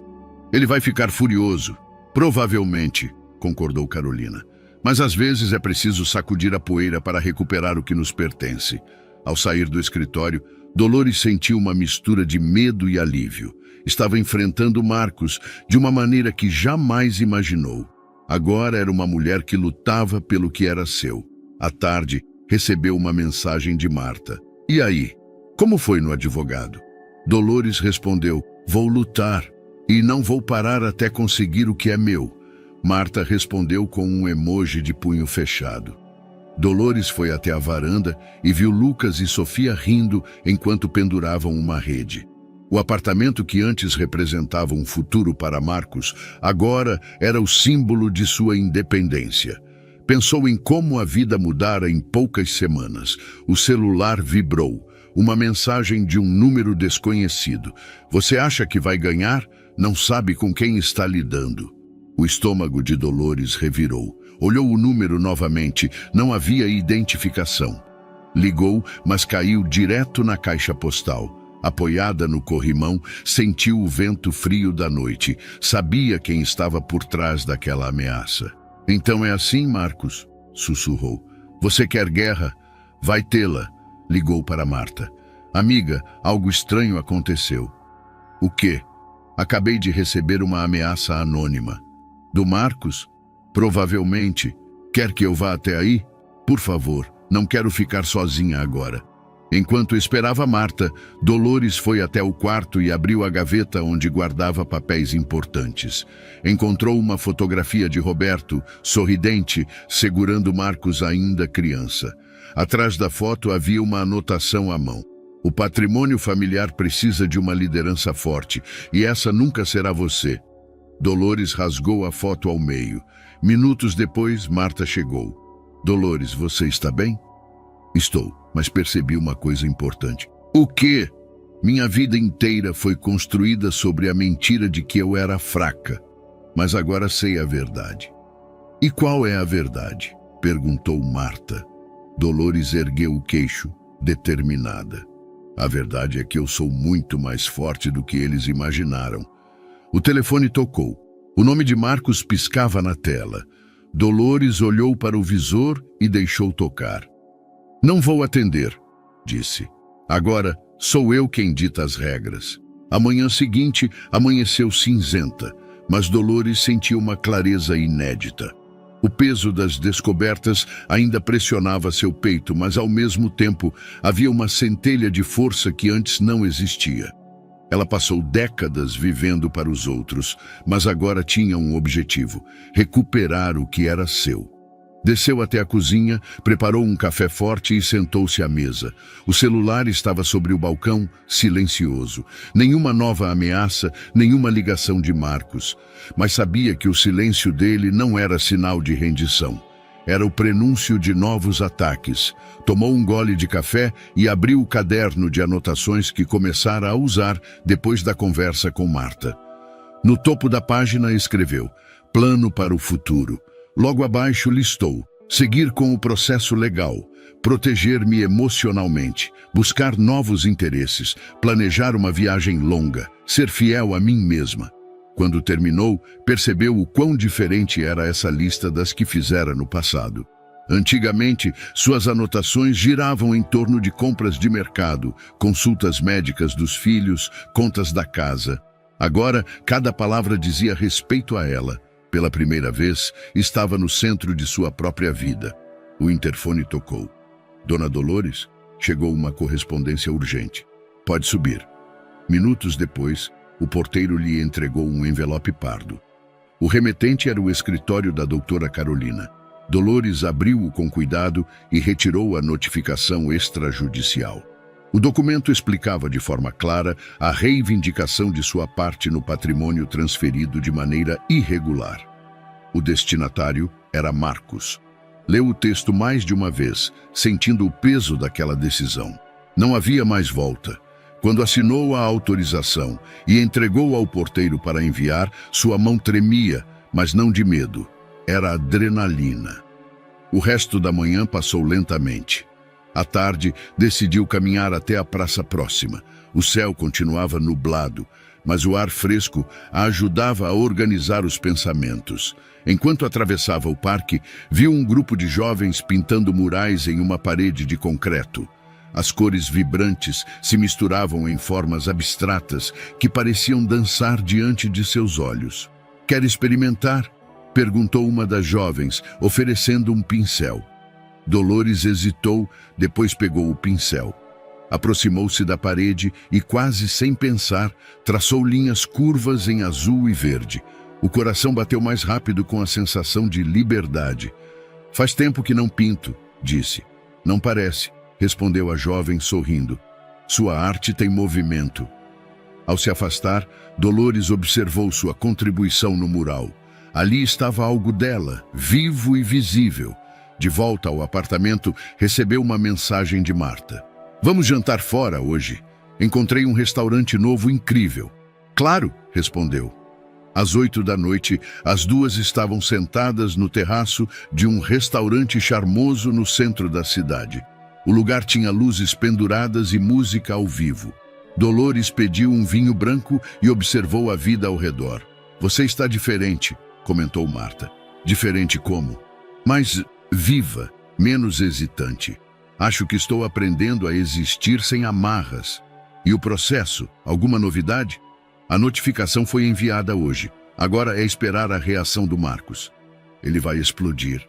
Ele vai ficar furioso, provavelmente, concordou Carolina. Mas às vezes é preciso sacudir a poeira para recuperar o que nos pertence. Ao sair do escritório, Dolores sentiu uma mistura de medo e alívio. Estava enfrentando Marcos de uma maneira que jamais imaginou. Agora era uma mulher que lutava pelo que era seu. À tarde, recebeu uma mensagem de Marta. E aí? Como foi no advogado? Dolores respondeu: vou lutar e não vou parar até conseguir o que é meu. Marta respondeu com um emoji de punho fechado. Dolores foi até a varanda e viu Lucas e Sofia rindo enquanto penduravam uma rede. O apartamento que antes representava um futuro para Marcos, agora era o símbolo de sua independência. Pensou em como a vida mudara em poucas semanas. O celular vibrou. Uma mensagem de um número desconhecido. Você acha que vai ganhar? Não sabe com quem está lidando. O estômago de Dolores revirou. Olhou o número novamente. Não havia identificação. Ligou, mas caiu direto na caixa postal. Apoiada no corrimão, sentiu o vento frio da noite. Sabia quem estava por trás daquela ameaça. Então é assim, Marcos? Sussurrou. Você quer guerra? Vai tê-la. Ligou para Marta. Amiga, algo estranho aconteceu. O quê? Acabei de receber uma ameaça anônima. Do Marcos? Provavelmente. Quer que eu vá até aí? Por favor, não quero ficar sozinha agora. Enquanto esperava Marta, Dolores foi até o quarto e abriu a gaveta onde guardava papéis importantes. Encontrou uma fotografia de Roberto, sorridente, segurando Marcos ainda criança. Atrás da foto havia uma anotação à mão. O patrimônio familiar precisa de uma liderança forte, e essa nunca será você. Dolores rasgou a foto ao meio. Minutos depois, Marta chegou. Dolores, você está bem? Estou, mas percebi uma coisa importante. O quê? Minha vida inteira foi construída sobre a mentira de que eu era fraca. Mas agora sei a verdade. E qual é a verdade? Perguntou Marta. Dolores ergueu o queixo, determinada. A verdade é que eu sou muito mais forte do que eles imaginaram. O telefone tocou. O nome de Marcos piscava na tela. Dolores olhou para o visor e deixou tocar. Não vou atender, disse. Agora sou eu quem dita as regras. A manhã seguinte amanheceu cinzenta, mas Dolores sentiu uma clareza inédita. O peso das descobertas ainda pressionava seu peito, mas ao mesmo tempo havia uma centelha de força que antes não existia. Ela passou décadas vivendo para os outros, mas agora tinha um objetivo: recuperar o que era seu. Desceu até a cozinha, preparou um café forte e sentou-se à mesa. O celular estava sobre o balcão, silencioso. Nenhuma nova ameaça, nenhuma ligação de Marcos. Mas sabia que o silêncio dele não era sinal de rendição. Era o prenúncio de novos ataques. Tomou um gole de café e abriu o caderno de anotações que começara a usar depois da conversa com Marta. No topo da página escreveu: Plano para o futuro. Logo abaixo listou: seguir com o processo legal, proteger-me emocionalmente, buscar novos interesses, planejar uma viagem longa, ser fiel a mim mesma. Quando terminou, percebeu o quão diferente era essa lista das que fizera no passado. Antigamente, suas anotações giravam em torno de compras de mercado, consultas médicas dos filhos, contas da casa. Agora, cada palavra dizia respeito a ela. Pela primeira vez, estava no centro de sua própria vida. O interfone tocou. Dona Dolores? Chegou uma correspondência urgente. Pode subir. Minutos depois, o porteiro lhe entregou um envelope pardo. O remetente era o escritório da doutora Carolina. Dolores abriu-o com cuidado e retirou a notificação extrajudicial. O documento explicava de forma clara a reivindicação de sua parte no patrimônio transferido de maneira irregular. O destinatário era Marcos. Leu o texto mais de uma vez, sentindo o peso daquela decisão. Não havia mais volta. Quando assinou a autorização e entregou ao porteiro para enviar, sua mão tremia, mas não de medo. Era adrenalina. O resto da manhã passou lentamente. À tarde, decidiu caminhar até a praça próxima. O céu continuava nublado, mas o ar fresco a ajudava a organizar os pensamentos. Enquanto atravessava o parque, viu um grupo de jovens pintando murais em uma parede de concreto. As cores vibrantes se misturavam em formas abstratas que pareciam dançar diante de seus olhos. «Quer experimentar?» perguntou uma das jovens, oferecendo um pincel. Dolores hesitou, depois pegou o pincel. Aproximou-se da parede e, quase sem pensar, traçou linhas curvas em azul e verde. O coração bateu mais rápido com a sensação de liberdade. «Faz tempo que não pinto», disse. «Não parece», respondeu a jovem sorrindo. «Sua arte tem movimento». Ao se afastar, Dolores observou sua contribuição no mural. Ali estava algo dela, vivo e visível. De volta ao apartamento, recebeu uma mensagem de Marta. Vamos jantar fora hoje. Encontrei um restaurante novo incrível. Claro, respondeu. Às 8 da noite, as duas estavam sentadas no terraço de um restaurante charmoso no centro da cidade. O lugar tinha luzes penduradas e música ao vivo. Dolores pediu um vinho branco e observou a vida ao redor. Você está diferente, comentou Marta. Diferente como? Mais viva, menos hesitante. Acho que estou aprendendo a existir sem amarras. E o processo? Alguma novidade? A notificação foi enviada hoje. Agora é esperar a reação do Marcos. Ele vai explodir.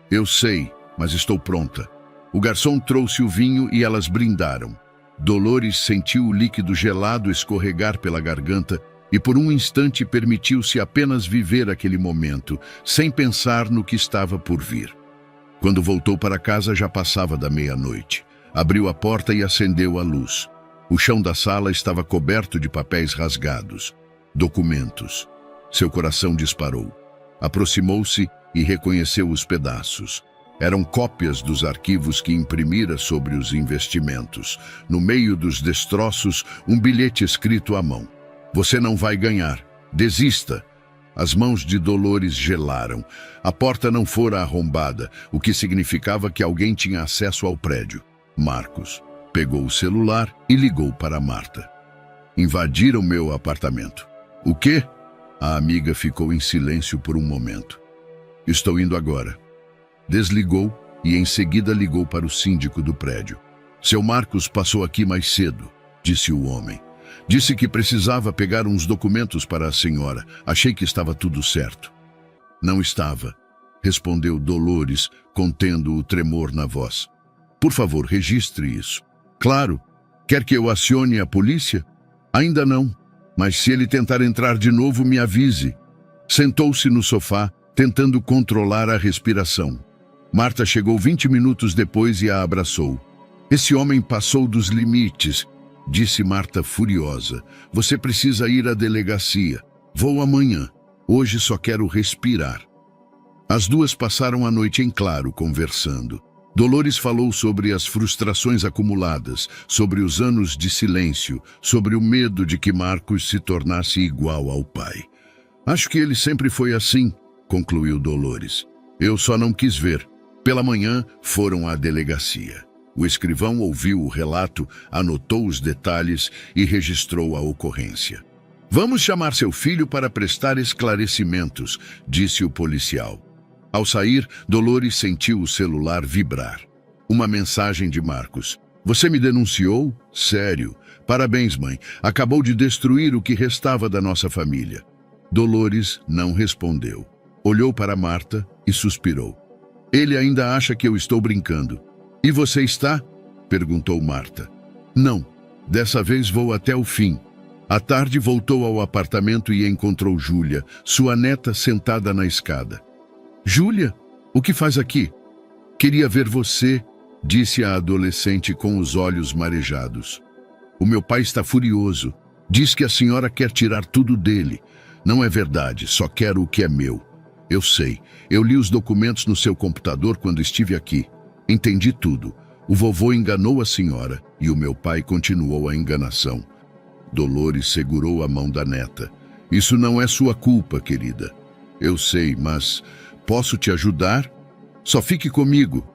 Eu sei, mas estou pronta. O garçom trouxe o vinho e elas brindaram. Dolores sentiu o líquido gelado escorregar pela garganta e por um instante permitiu-se apenas viver aquele momento, sem pensar no que estava por vir. Quando voltou para casa já passava da meia-noite. Abriu a porta e acendeu a luz. O chão da sala estava coberto de papéis rasgados, documentos. Seu coração disparou. Aproximou-se e reconheceu os pedaços. Eram cópias dos arquivos que imprimira sobre os investimentos. No meio dos destroços, um bilhete escrito à mão. Você não vai ganhar. Desista. As mãos de Dolores gelaram. A porta não fora arrombada, o que significava que alguém tinha acesso ao prédio. Marcos pegou o celular e ligou para Marta. Invadiram meu apartamento. O quê? A amiga ficou em silêncio por um momento. Estou indo agora. Desligou e em seguida ligou para o síndico do prédio. Seu Marcos passou aqui mais cedo, disse o homem. Disse que precisava pegar uns documentos para a senhora. Achei que estava tudo certo. Não estava, respondeu Dolores, contendo o tremor na voz. Por favor, registre isso. Claro. Quer que eu acione a polícia? Ainda não, mas se ele tentar entrar de novo, me avise. Sentou-se no sofá, tentando controlar a respiração. Marta chegou 20 minutos depois e a abraçou. Esse homem passou dos limites, disse Marta furiosa. Você precisa ir à delegacia. Vou amanhã. Hoje só quero respirar. As duas passaram a noite em claro, conversando. Dolores falou sobre as frustrações acumuladas, sobre os anos de silêncio, sobre o medo de que Marcos se tornasse igual ao pai. Acho que ele sempre foi assim, concluiu Dolores. Eu só não quis ver. Pela manhã, foram à delegacia. O escrivão ouviu o relato, anotou os detalhes e registrou a ocorrência. Vamos chamar seu filho para prestar esclarecimentos, disse o policial. Ao sair, Dolores sentiu o celular vibrar. Uma mensagem de Marcos. Você me denunciou? Sério. Parabéns, mãe. Acabou de destruir o que restava da nossa família. Dolores não respondeu. Olhou para Marta e suspirou. Ele ainda acha que eu estou brincando. E você está? Perguntou Marta. Não. Dessa vez vou até o fim. À tarde voltou ao apartamento e encontrou Júlia, sua neta, sentada na escada. Júlia, o que faz aqui? Queria ver você, disse a adolescente com os olhos marejados. O meu pai está furioso. Diz que a senhora quer tirar tudo dele. Não é verdade, só quero o que é meu. Eu sei. Eu li os documentos no seu computador quando estive aqui. Entendi tudo. O vovô enganou a senhora e o meu pai continuou a enganação. Dolores segurou a mão da neta. Isso não é sua culpa, querida. Eu sei, mas posso te ajudar? Só fique comigo.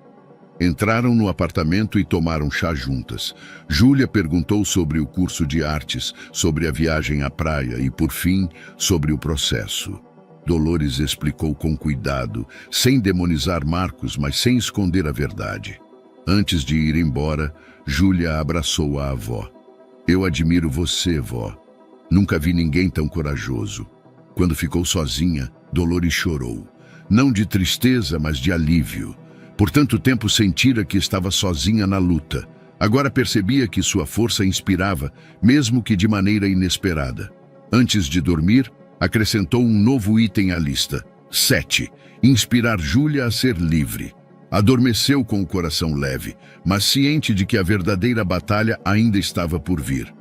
Entraram no apartamento e tomaram chá juntas. Júlia perguntou sobre o curso de artes, sobre a viagem à praia e, por fim, sobre o processo. Dolores explicou com cuidado, sem demonizar Marcos, mas sem esconder a verdade. Antes de ir embora, Júlia abraçou a avó. Eu admiro você, vó. Nunca vi ninguém tão corajoso. Quando ficou sozinha, Dolores chorou. Não de tristeza, mas de alívio. Por tanto tempo sentira que estava sozinha na luta. Agora percebia que sua força inspirava, mesmo que de maneira inesperada. Antes de dormir, acrescentou um novo item à lista. 7. Inspirar Júlia a ser livre. Adormeceu com o coração leve, mas ciente de que a verdadeira batalha ainda estava por vir.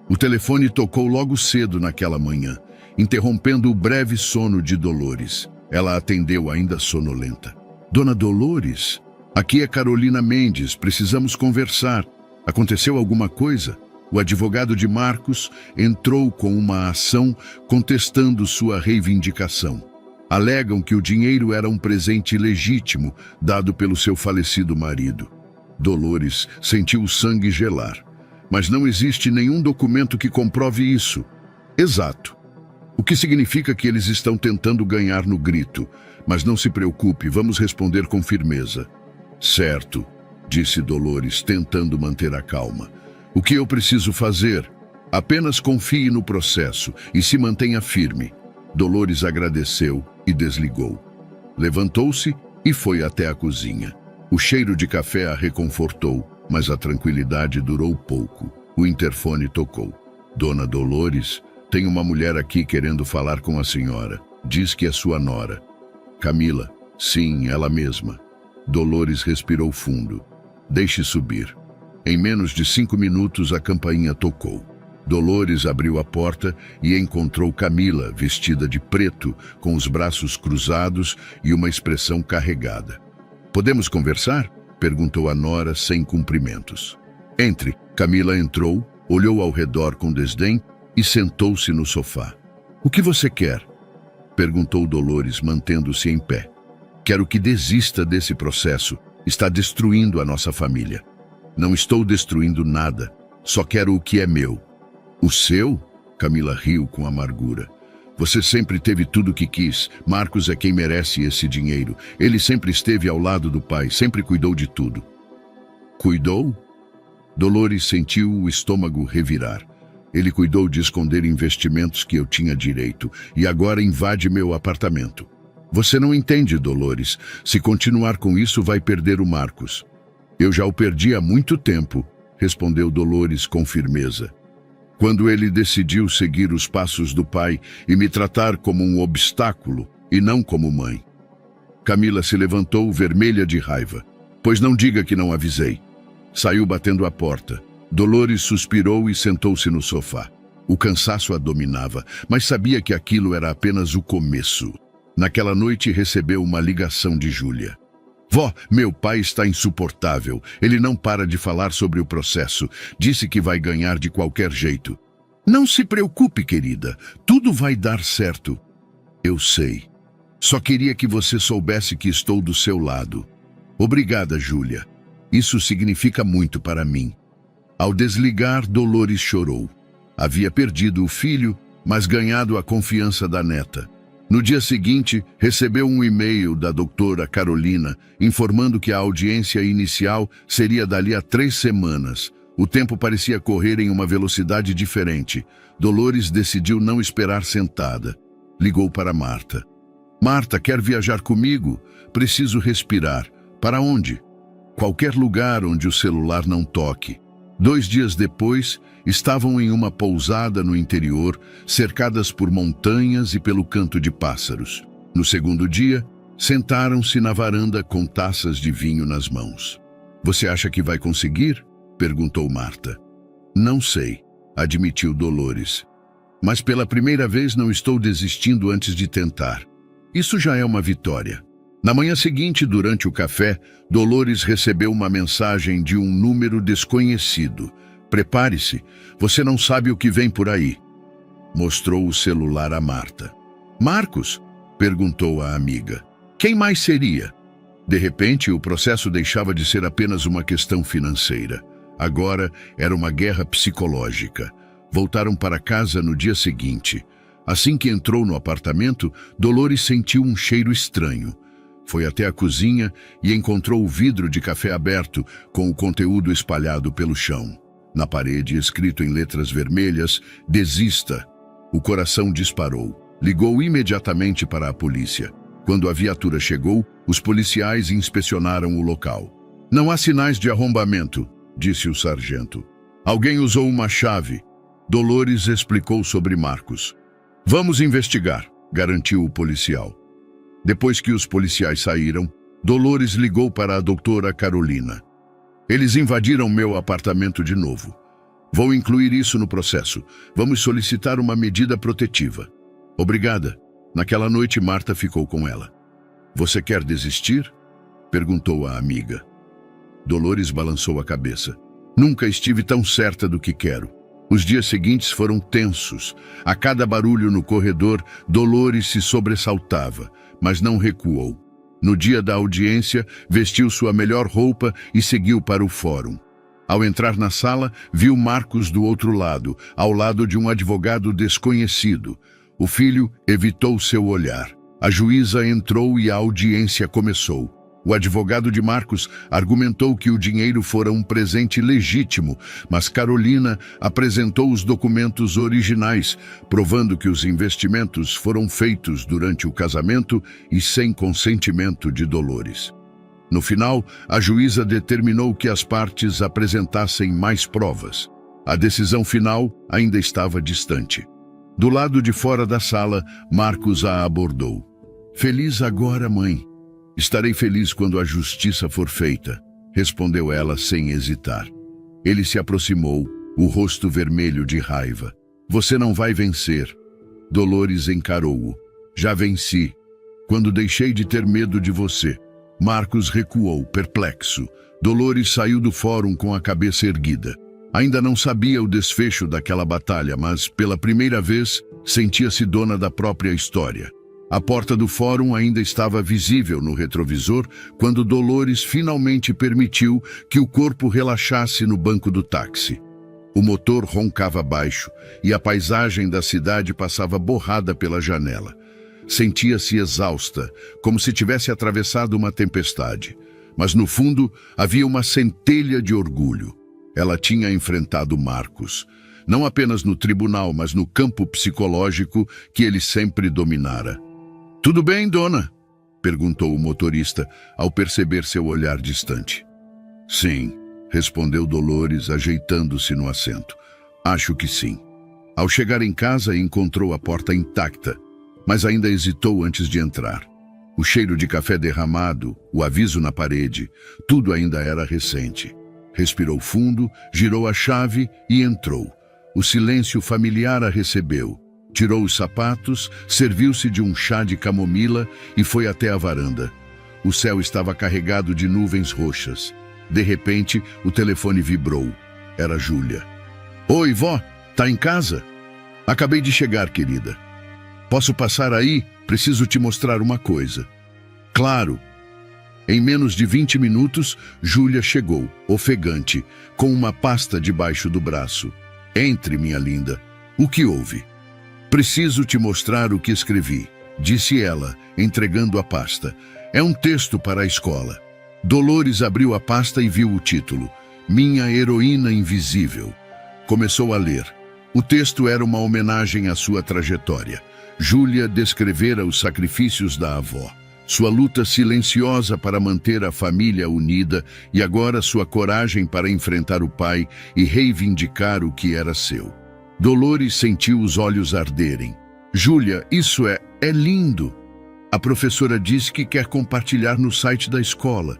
O telefone tocou logo cedo naquela manhã, interrompendo o breve sono de Dolores. Ela atendeu ainda sonolenta. Dona Dolores, aqui é Carolina Mendes, precisamos conversar. Aconteceu alguma coisa? O advogado de Marcos entrou com uma ação contestando sua reivindicação. Alegam que o dinheiro era um presente ilegítimo dado pelo seu falecido marido. Dolores sentiu o sangue gelar. Mas não existe nenhum documento que comprove isso. Exato. O que significa que eles estão tentando ganhar no grito. Mas não se preocupe, vamos responder com firmeza. Certo, disse Dolores, tentando manter a calma. O que eu preciso fazer? Apenas confie no processo e se mantenha firme. Dolores agradeceu e desligou. Levantou-se e foi até a cozinha. O cheiro de café a reconfortou, mas a tranquilidade durou pouco. O interfone tocou. Dona Dolores, tem uma mulher aqui querendo falar com a senhora. Diz que é sua nora. Camila, sim, ela mesma. Dolores respirou fundo. Deixe subir. Em menos de 5 minutos a campainha tocou. Dolores abriu a porta e encontrou Camila, vestida de preto, com os braços cruzados e uma expressão carregada. Podemos conversar? Perguntou a nora sem cumprimentos. Entre. Camila entrou, olhou ao redor com desdém e sentou-se no sofá. O que você quer? Perguntou Dolores, mantendo-se em pé. Quero que desista desse processo. Está destruindo a nossa família. Não estou destruindo nada. Só quero o que é meu. O seu? Camila riu com amargura. Você sempre teve tudo o que quis. Marcos é quem merece esse dinheiro. Ele sempre esteve ao lado do pai, sempre cuidou de tudo. Cuidou? Dolores sentiu o estômago revirar. Ele cuidou de esconder investimentos que eu tinha direito e agora invade meu apartamento. Você não entende, Dolores. Se continuar com isso, vai perder o Marcos. Eu já o perdi há muito tempo, respondeu Dolores com firmeza. Quando ele decidiu seguir os passos do pai e me tratar como um obstáculo e não como mãe. Camila se levantou vermelha de raiva. Pois não diga que não avisei. Saiu batendo a porta. Dolores suspirou e sentou-se no sofá. O cansaço a dominava, mas sabia que aquilo era apenas o começo. Naquela noite recebeu uma ligação de Júlia. Vó, meu pai está insuportável. Ele não para de falar sobre o processo. Disse que vai ganhar de qualquer jeito. Não se preocupe, querida. Tudo vai dar certo. Eu sei. Só queria que você soubesse que estou do seu lado. Obrigada, Júlia. Isso significa muito para mim. Ao desligar, Dolores chorou. Havia perdido o filho, mas ganhado a confiança da neta. No dia seguinte, recebeu um e-mail da doutora Carolina informando que a audiência inicial seria dali a 3 semanas. O tempo parecia correr em uma velocidade diferente. Dolores decidiu não esperar sentada. Ligou para Marta. Marta, quer viajar comigo? Preciso respirar. Para onde? Qualquer lugar onde o celular não toque. 2 dias depois, estavam em uma pousada no interior, cercadas por montanhas e pelo canto de pássaros. No segundo dia, sentaram-se na varanda com taças de vinho nas mãos. Você acha que vai conseguir? Perguntou Marta. Não sei, admitiu Dolores. Mas pela primeira vez não estou desistindo antes de tentar. Isso já é uma vitória. Na manhã seguinte, durante o café, Dolores recebeu uma mensagem de um número desconhecido. Prepare-se, você não sabe o que vem por aí. Mostrou o celular a Marta. Marcos? Perguntou a amiga. Quem mais seria? De repente, o processo deixava de ser apenas uma questão financeira. Agora era uma guerra psicológica. Voltaram para casa no dia seguinte. Assim que entrou no apartamento, Dolores sentiu um cheiro estranho. Foi até a cozinha e encontrou o vidro de café aberto, com o conteúdo espalhado pelo chão. Na parede, escrito em letras vermelhas, desista. O coração disparou. Ligou imediatamente para a polícia. Quando a viatura chegou, os policiais inspecionaram o local. Não há sinais de arrombamento, disse o sargento. Alguém usou uma chave. Dolores explicou sobre Marcos. Vamos investigar, garantiu o policial. Depois que os policiais saíram, Dolores ligou para a doutora Carolina. Eles invadiram meu apartamento de novo. Vou incluir isso no processo. Vamos solicitar uma medida protetiva. Obrigada. Naquela noite, Marta ficou com ela. Você quer desistir? Perguntou a amiga. Dolores balançou a cabeça. Nunca estive tão certa do que quero. Os dias seguintes foram tensos. A cada barulho no corredor, Dolores se sobressaltava, mas não recuou. No dia da audiência, vestiu sua melhor roupa e seguiu para o fórum. Ao entrar na sala, viu Marcos do outro lado, ao lado de um advogado desconhecido. O filho evitou seu olhar. A juíza entrou e a audiência começou. O advogado de Marcos argumentou que o dinheiro fora um presente legítimo, mas Carolina apresentou os documentos originais, provando que os investimentos foram feitos durante o casamento e sem consentimento de Dolores. No final, a juíza determinou que as partes apresentassem mais provas. A decisão final ainda estava distante. Do lado de fora da sala, Marcos a abordou. Feliz agora, mãe. Estarei feliz quando a justiça for feita, respondeu ela sem hesitar. Ele se aproximou, o rosto vermelho de raiva. Você não vai vencer. Dolores encarou-o. Já venci. Quando deixei de ter medo de você. Marcos recuou, perplexo. Dolores saiu do fórum com a cabeça erguida. Ainda não sabia o desfecho daquela batalha, mas, pela primeira vez, sentia-se dona da própria história. A porta do fórum ainda estava visível no retrovisor quando Dolores finalmente permitiu que o corpo relaxasse no banco do táxi. O motor roncava baixo e a paisagem da cidade passava borrada pela janela. Sentia-se exausta, como se tivesse atravessado uma tempestade. Mas no fundo havia uma centelha de orgulho. Ela tinha enfrentado Marcos, não apenas no tribunal, mas no campo psicológico que ele sempre dominara. Tudo bem, dona? Perguntou o motorista, ao perceber seu olhar distante. Sim, respondeu Dolores, ajeitando-se no assento. Acho que sim. Ao chegar em casa, encontrou a porta intacta, mas ainda hesitou antes de entrar. O cheiro de café derramado, o aviso na parede, tudo ainda era recente. Respirou fundo, girou a chave e entrou. O silêncio familiar a recebeu. Tirou os sapatos, serviu-se de um chá de camomila e foi até a varanda. O céu estava carregado de nuvens roxas. De repente, o telefone vibrou. Era Júlia. Oi, vó, tá em casa? Acabei de chegar, querida. Posso passar aí? Preciso te mostrar uma coisa. Claro. Em menos de 20 minutos, Júlia chegou, ofegante, com uma pasta debaixo do braço. Entre, minha linda. O que houve? Preciso te mostrar o que escrevi, disse ela, entregando a pasta. É um texto para a escola. Dolores abriu a pasta e viu o título. Minha Heroína Invisível. Começou a ler. O texto era uma homenagem à sua trajetória. Júlia descrevera os sacrifícios da avó, sua luta silenciosa para manter a família unida e agora sua coragem para enfrentar o pai e reivindicar o que era seu. Dolores sentiu os olhos arderem. Júlia, isso é lindo. A professora disse que quer compartilhar no site da escola.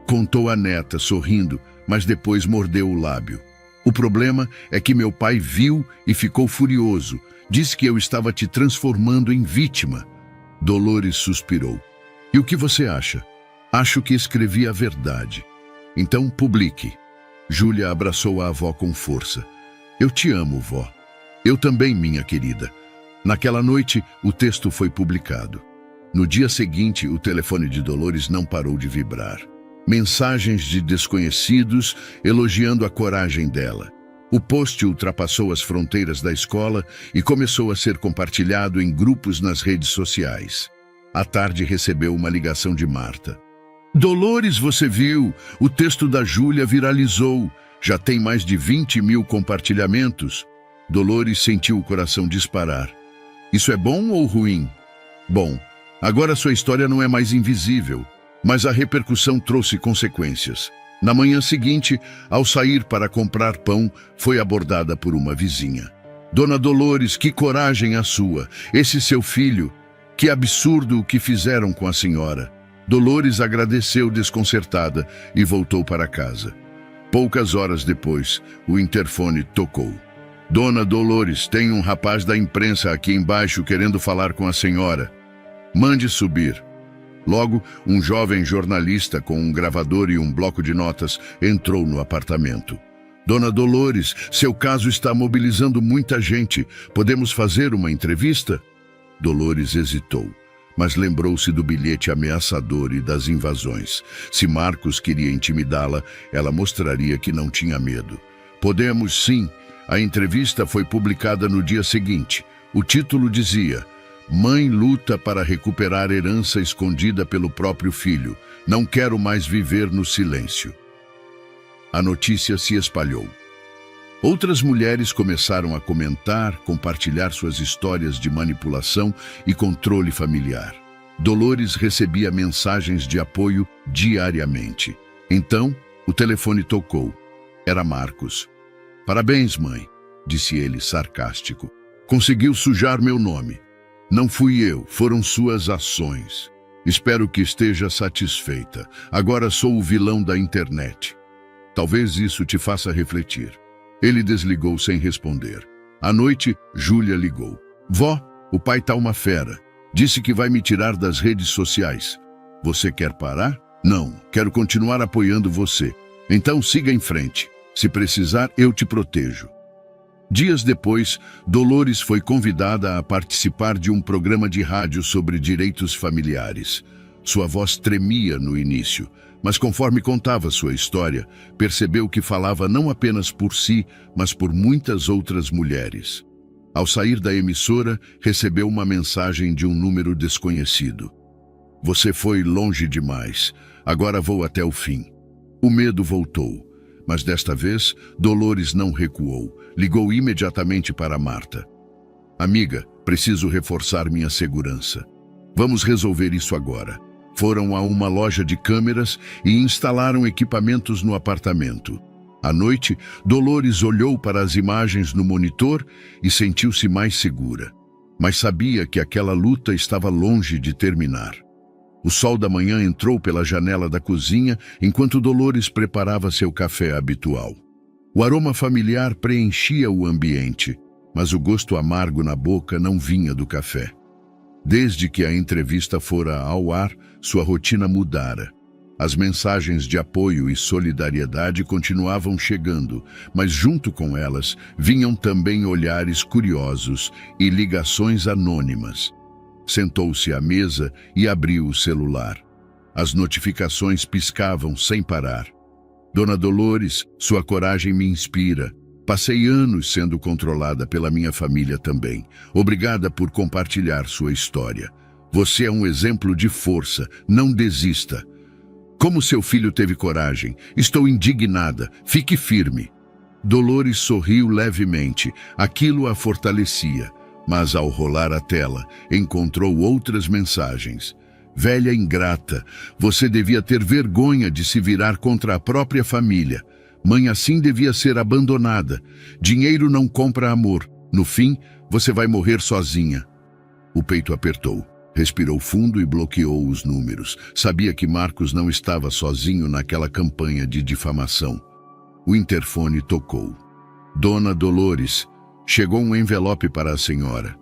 Contou a neta, sorrindo, mas depois mordeu o lábio. O problema é que meu pai viu e ficou furioso. Disse que eu estava te transformando em vítima. Dolores suspirou. E o que você acha? Acho que escrevi a verdade. Então publique. Júlia abraçou a avó com força. Eu te amo, vó. Eu também, minha querida. Naquela noite, o texto foi publicado. No dia seguinte, o telefone de Dolores não parou de vibrar. Mensagens de desconhecidos elogiando a coragem dela. O post ultrapassou as fronteiras da escola e começou a ser compartilhado em grupos nas redes sociais. À tarde recebeu uma ligação de Marta. Dolores, você viu? O texto da Júlia viralizou. Já tem mais de 20 mil compartilhamentos. Dolores sentiu o coração disparar. Isso é bom ou ruim? Bom, agora sua história não é mais invisível, mas a repercussão trouxe consequências. Na manhã seguinte, ao sair para comprar pão, foi abordada por uma vizinha. Dona Dolores, que coragem a sua! Esse seu filho! Que absurdo o que fizeram com a senhora! Dolores agradeceu desconcertada e voltou para casa. Poucas horas depois, o interfone tocou. Dona Dolores, tem um rapaz da imprensa aqui embaixo querendo falar com a senhora. Mande subir. Logo, um jovem jornalista com um gravador e um bloco de notas entrou no apartamento. Dona Dolores, seu caso está mobilizando muita gente. Podemos fazer uma entrevista? Dolores hesitou, mas lembrou-se do bilhete ameaçador e das invasões. Se Marcos queria intimidá-la, ela mostraria que não tinha medo. Podemos sim. A entrevista foi publicada no dia seguinte. O título dizia: Mãe luta para recuperar herança escondida pelo próprio filho. Não quero mais viver no silêncio. A notícia se espalhou. Outras mulheres começaram a comentar, compartilhar suas histórias de manipulação e controle familiar. Dolores recebia mensagens de apoio diariamente. Então, o telefone tocou. Era Marcos. Parabéns, mãe, disse ele sarcástico. Conseguiu sujar meu nome. Não fui eu, foram suas ações. Espero que esteja satisfeita. Agora sou o vilão da internet. Talvez isso te faça refletir. Ele desligou sem responder. À noite, Júlia ligou. Vó, o pai tá uma fera. Disse que vai me tirar das redes sociais. Você quer parar? Não, quero continuar apoiando você. Então siga em frente. Se precisar, eu te protejo. Dias depois, Dolores foi convidada a participar de um programa de rádio sobre direitos familiares. Sua voz tremia no início, mas conforme contava sua história, percebeu que falava não apenas por si, mas por muitas outras mulheres. Ao sair da emissora, recebeu uma mensagem de um número desconhecido. Você foi longe demais. Agora vou até o fim. O medo voltou. Mas desta vez, Dolores não recuou. Ligou imediatamente para Marta. Amiga, preciso reforçar minha segurança. Vamos resolver isso agora. Foram a uma loja de câmeras e instalaram equipamentos no apartamento. À noite, Dolores olhou para as imagens no monitor e sentiu-se mais segura. Mas sabia que aquela luta estava longe de terminar. O sol da manhã entrou pela janela da cozinha enquanto Dolores preparava seu café habitual. O aroma familiar preenchia o ambiente, mas o gosto amargo na boca não vinha do café. Desde que a entrevista fora ao ar, sua rotina mudara. As mensagens de apoio e solidariedade continuavam chegando, mas junto com elas vinham também olhares curiosos e ligações anônimas. Sentou-se à mesa e abriu o celular. As notificações piscavam sem parar. Dona Dolores, sua coragem me inspira. Passei anos sendo controlada pela minha família também. Obrigada por compartilhar sua história. Você é um exemplo de força. Não desista. Como seu filho teve coragem? Estou indignada. Fique firme. Dolores sorriu levemente. Aquilo a fortalecia. Mas ao rolar a tela, encontrou outras mensagens. Velha ingrata, você devia ter vergonha de se virar contra a própria família. Mãe assim devia ser abandonada. Dinheiro não compra amor. No fim, você vai morrer sozinha. O peito apertou. Respirou fundo e bloqueou os números. Sabia que Marcos não estava sozinho naquela campanha de difamação. O interfone tocou. Dona Dolores, chegou um envelope para a senhora.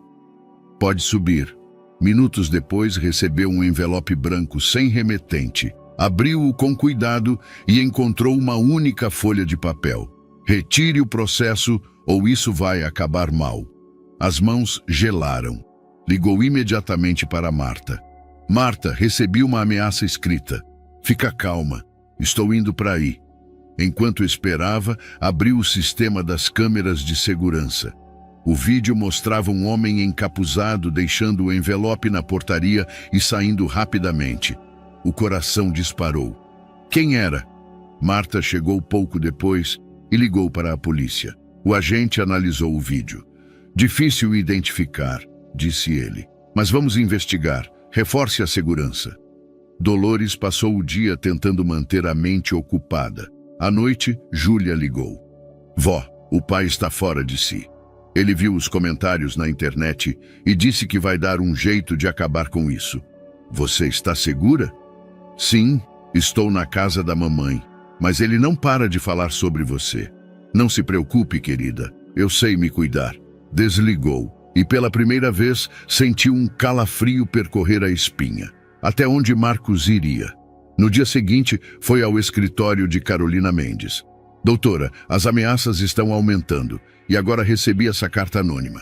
Pode subir. Minutos depois, recebeu um envelope branco sem remetente. Abriu-o com cuidado e encontrou uma única folha de papel. Retire o processo ou isso vai acabar mal. As mãos gelaram. Ligou imediatamente para Marta. Marta, recebi uma ameaça escrita. Fica calma. Estou indo para aí. Enquanto esperava, abriu o sistema das câmeras de segurança. O vídeo mostrava um homem encapuzado deixando o envelope na portaria e saindo rapidamente. O coração disparou. Quem era? Marta chegou pouco depois e ligou para a polícia. O agente analisou o vídeo. Difícil identificar, disse ele. Mas vamos investigar. Reforce a segurança. Dolores passou o dia tentando manter a mente ocupada. À noite, Júlia ligou. Vó, o pai está fora de si. Ele viu os comentários na internet e disse que vai dar um jeito de acabar com isso. Você está segura? Sim, estou na casa da mamãe, mas ele não para de falar sobre você. Não se preocupe, querida, eu sei me cuidar. Desligou. e pela primeira vez sentiu um calafrio percorrer a espinha. Até onde Marcos iria? No dia seguinte, foi ao escritório de Carolina Mendes. Doutora, as ameaças estão aumentando e agora recebi essa carta anônima.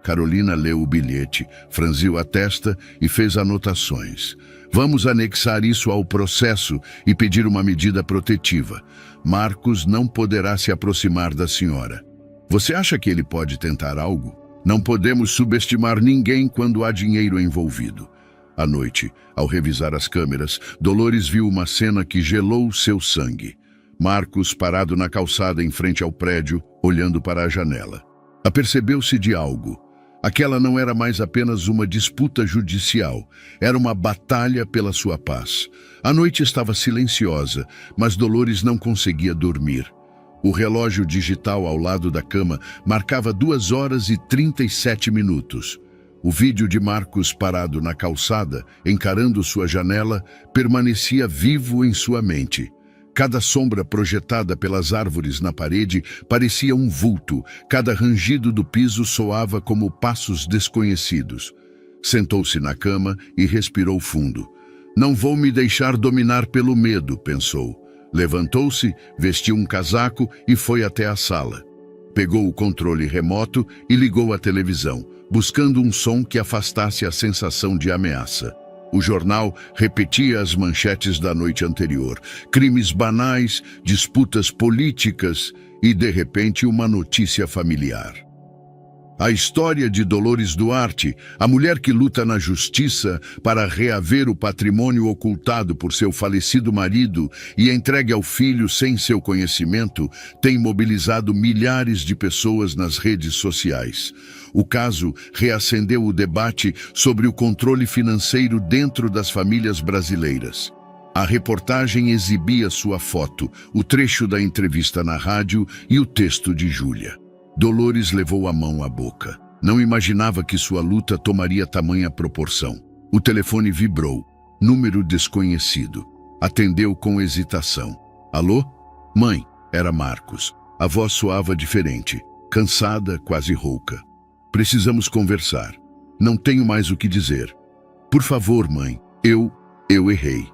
Carolina leu o bilhete, franziu a testa e fez anotações. Vamos anexar isso ao processo e pedir uma medida protetiva. Marcos não poderá se aproximar da senhora. Você acha que ele pode tentar algo? Não podemos subestimar ninguém quando há dinheiro envolvido. À noite, ao revisar as câmeras, Dolores viu uma cena que gelou seu sangue. Marcos parado na calçada em frente ao prédio, olhando para a janela. Apercebeu-se de algo. Aquela não era mais apenas uma disputa judicial, era uma batalha pela sua paz. A noite estava silenciosa, mas Dolores não conseguia dormir. O relógio digital ao lado da cama marcava 2h37. O vídeo de Marcos parado na calçada, encarando sua janela, permanecia vivo em sua mente. Cada sombra projetada pelas árvores na parede parecia um vulto, cada rangido do piso soava como passos desconhecidos. Sentou-se na cama e respirou fundo. Não vou me deixar dominar pelo medo, pensou. Levantou-se, vestiu um casaco e foi até a sala. Pegou o controle remoto e ligou a televisão, buscando um som que afastasse a sensação de ameaça. O jornal repetia as manchetes da noite anterior. Crimes banais, disputas políticas e, de repente, uma notícia familiar. A história de Dolores Duarte, a mulher que luta na justiça para reaver o patrimônio ocultado por seu falecido marido e entregue ao filho sem seu conhecimento, tem mobilizado milhares de pessoas nas redes sociais. O caso reacendeu o debate sobre o controle financeiro dentro das famílias brasileiras. A reportagem exibia sua foto, o trecho da entrevista na rádio e o texto de Júlia. Dolores levou a mão à boca. Não imaginava que sua luta tomaria tamanha proporção. O telefone vibrou. Número desconhecido. Atendeu com hesitação. Alô? Mãe, era Marcos. A voz soava diferente, cansada, quase rouca. Precisamos conversar. Não tenho mais o que dizer. Por favor, mãe, eu errei.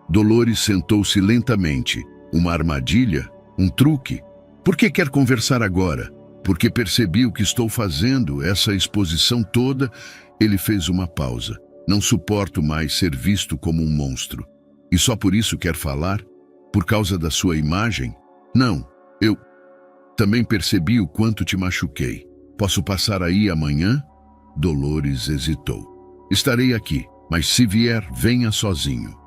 Dolores sentou-se lentamente. Uma armadilha? Um truque? Por que quer conversar agora? Porque percebi o que estou fazendo, essa exposição toda. Ele fez uma pausa. Não suporto mais ser visto como um monstro. E só por isso quer falar? Por causa da sua imagem? Não, eu também percebi o quanto te machuquei. Posso passar aí amanhã? Dolores hesitou. Estarei aqui, mas se vier, venha sozinho.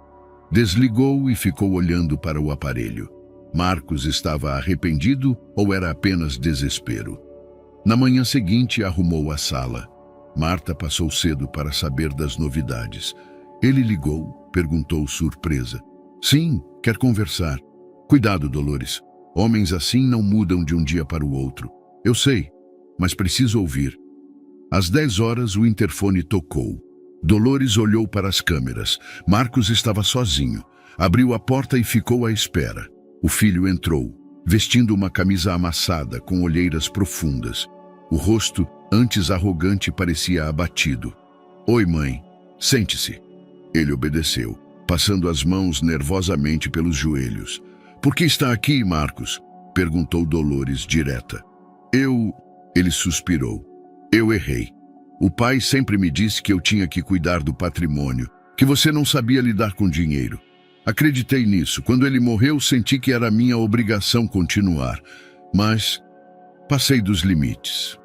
Desligou e ficou olhando para o aparelho. Marcos estava arrependido ou era apenas desespero? Na manhã seguinte, arrumou a sala. Marta passou cedo para saber das novidades. Ele ligou, perguntou surpresa. Sim, quer conversar. Cuidado, Dolores. Homens assim não mudam de um dia para o outro. Eu sei, mas preciso ouvir. Às 10h, o interfone tocou. Dolores olhou para as câmeras. Marcos estava sozinho. Abriu a porta e ficou à espera. O filho entrou, vestindo uma camisa amassada, com olheiras profundas. O rosto, antes arrogante, parecia abatido. Oi, mãe. Sente-se. Ele obedeceu, passando as mãos nervosamente pelos joelhos. Por que está aqui, Marcos? Perguntou Dolores, direta. Ele suspirou. Eu errei. O pai sempre me disse que eu tinha que cuidar do patrimônio, que você não sabia lidar com dinheiro. Acreditei nisso. Quando ele morreu, senti que era minha obrigação continuar. Mas passei dos limites.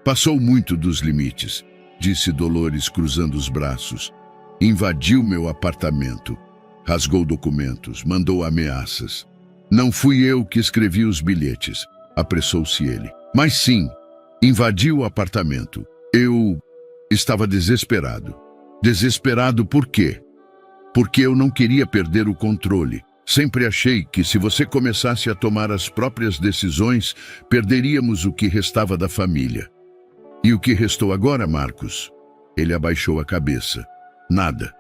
Passou muito dos limites, disse Dolores, cruzando os braços. Invadiu meu apartamento. Rasgou documentos, mandou ameaças. Não fui eu que escrevi os bilhetes, apressou-se ele. Mas sim, invadiu o apartamento. Eu estava desesperado. Desesperado por quê? Porque eu não queria perder o controle. Sempre achei que se você começasse a tomar as próprias decisões, perderíamos o que restava da família. E o que restou agora, Marcos? Ele abaixou a cabeça. Nada.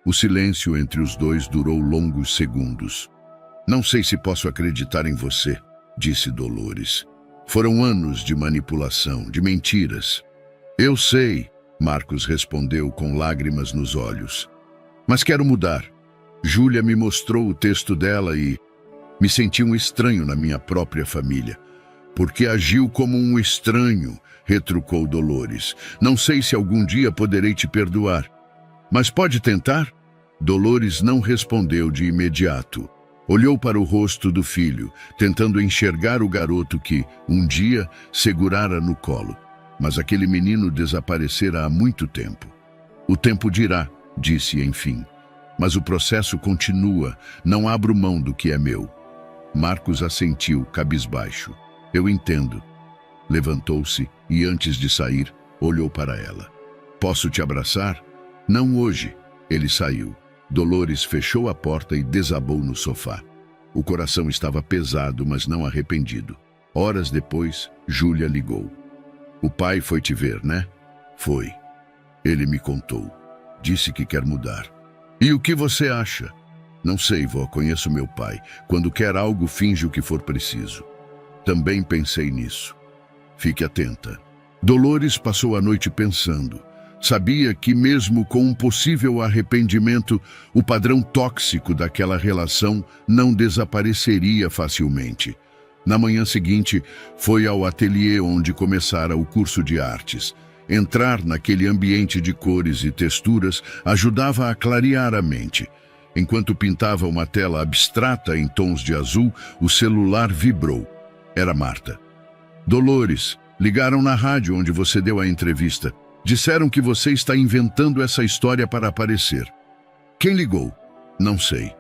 O silêncio entre os dois durou longos segundos. Não sei se posso acreditar em você, disse Dolores. Foram anos de manipulação, de mentiras. Eu sei, Marcos respondeu com lágrimas nos olhos. Mas quero mudar. Júlia me mostrou o texto dela e me senti um estranho na minha própria família. Porque agiu como um estranho, retrucou Dolores. Não sei se algum dia poderei te perdoar. Mas pode tentar? Dolores não respondeu de imediato. Olhou para o rosto do filho, tentando enxergar o garoto que, um dia, segurara no colo. Mas aquele menino desaparecera há muito tempo. O tempo dirá, disse enfim. Mas o processo continua, não abro mão do que é meu. Marcos assentiu, cabisbaixo. Eu entendo. Levantou-se e, antes de sair, olhou para ela. Posso te abraçar? Não hoje. Ele saiu. Dolores fechou a porta e desabou no sofá. O coração estava pesado, mas não arrependido. Horas depois, Júlia ligou. O pai foi te ver, né? Foi. Ele me contou. Disse que quer mudar. E o que você acha? Não sei, vó, conheço meu pai. Quando quer algo, finge o que for preciso. Também pensei nisso. Fique atenta. Dolores passou a noite pensando. Sabia que mesmo com um possível arrependimento, o padrão tóxico daquela relação não desapareceria facilmente. Na manhã seguinte, foi ao ateliê onde começara o curso de artes. Entrar naquele ambiente de cores e texturas ajudava a clarear a mente. Enquanto pintava uma tela abstrata em tons de azul, o celular vibrou. Era Marta. Dolores, ligaram na rádio onde você deu a entrevista. Disseram que você está inventando essa história para aparecer. Quem ligou? Não sei.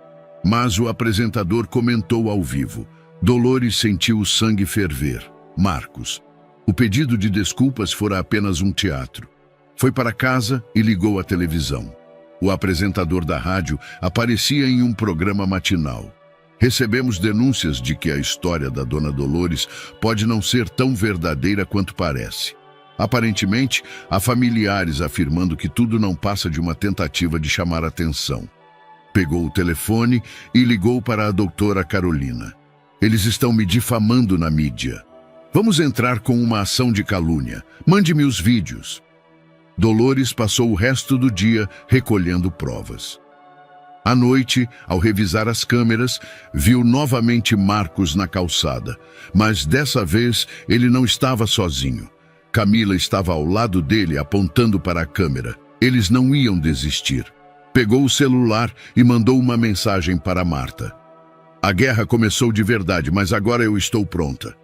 Mas o apresentador comentou ao vivo. Dolores sentiu o sangue ferver. Marcos. O pedido de desculpas fora apenas um teatro. Foi para casa e ligou a televisão. O apresentador da rádio aparecia em um programa matinal. Recebemos denúncias de que a história da Dona Dolores pode não ser tão verdadeira quanto parece. Aparentemente, há familiares afirmando que tudo não passa de uma tentativa de chamar atenção. Pegou o telefone e ligou para a doutora Carolina. Eles estão me difamando na mídia. Vamos entrar com uma ação de calúnia. Mande-me os vídeos. Dolores passou o resto do dia recolhendo provas. À noite, ao revisar as câmeras, viu novamente Marcos na calçada. Mas dessa vez ele não estava sozinho. Camila estava ao lado dele, apontando para a câmera. Eles não iam desistir. Pegou o celular e mandou uma mensagem para Marta. A guerra começou de verdade, mas agora eu estou pronta.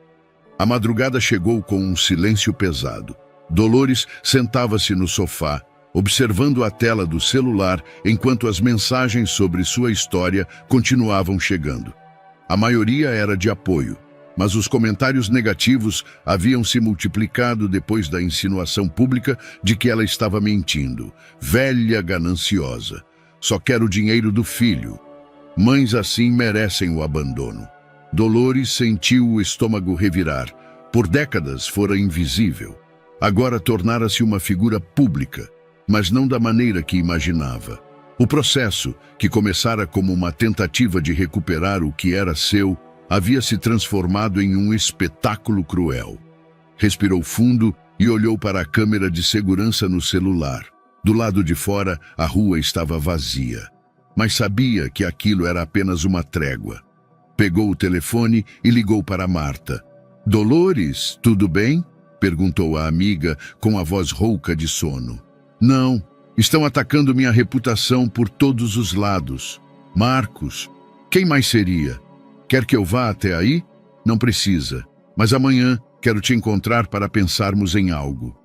A madrugada chegou com um silêncio pesado. Dolores sentava-se no sofá, observando a tela do celular enquanto as mensagens sobre sua história continuavam chegando. A maioria era de apoio. Mas os comentários negativos haviam se multiplicado depois da insinuação pública de que ela estava mentindo. Velha gananciosa. Só quer o dinheiro do filho. Mães assim merecem o abandono. Dolores sentiu o estômago revirar. Por décadas fora invisível. Agora tornara-se uma figura pública, mas não da maneira que imaginava. O processo, que começara como uma tentativa de recuperar o que era seu, havia se transformado em um espetáculo cruel. Respirou fundo e olhou para a câmera de segurança no celular. Do lado de fora, a rua estava vazia. Mas sabia que aquilo era apenas uma trégua. Pegou o telefone e ligou para Marta. Dolores, tudo bem? Perguntou a amiga com a voz rouca de sono. Não, estão atacando minha reputação por todos os lados. Marcos, quem mais seria? Quer que eu vá até aí? Não precisa, mas amanhã quero te encontrar para pensarmos em algo.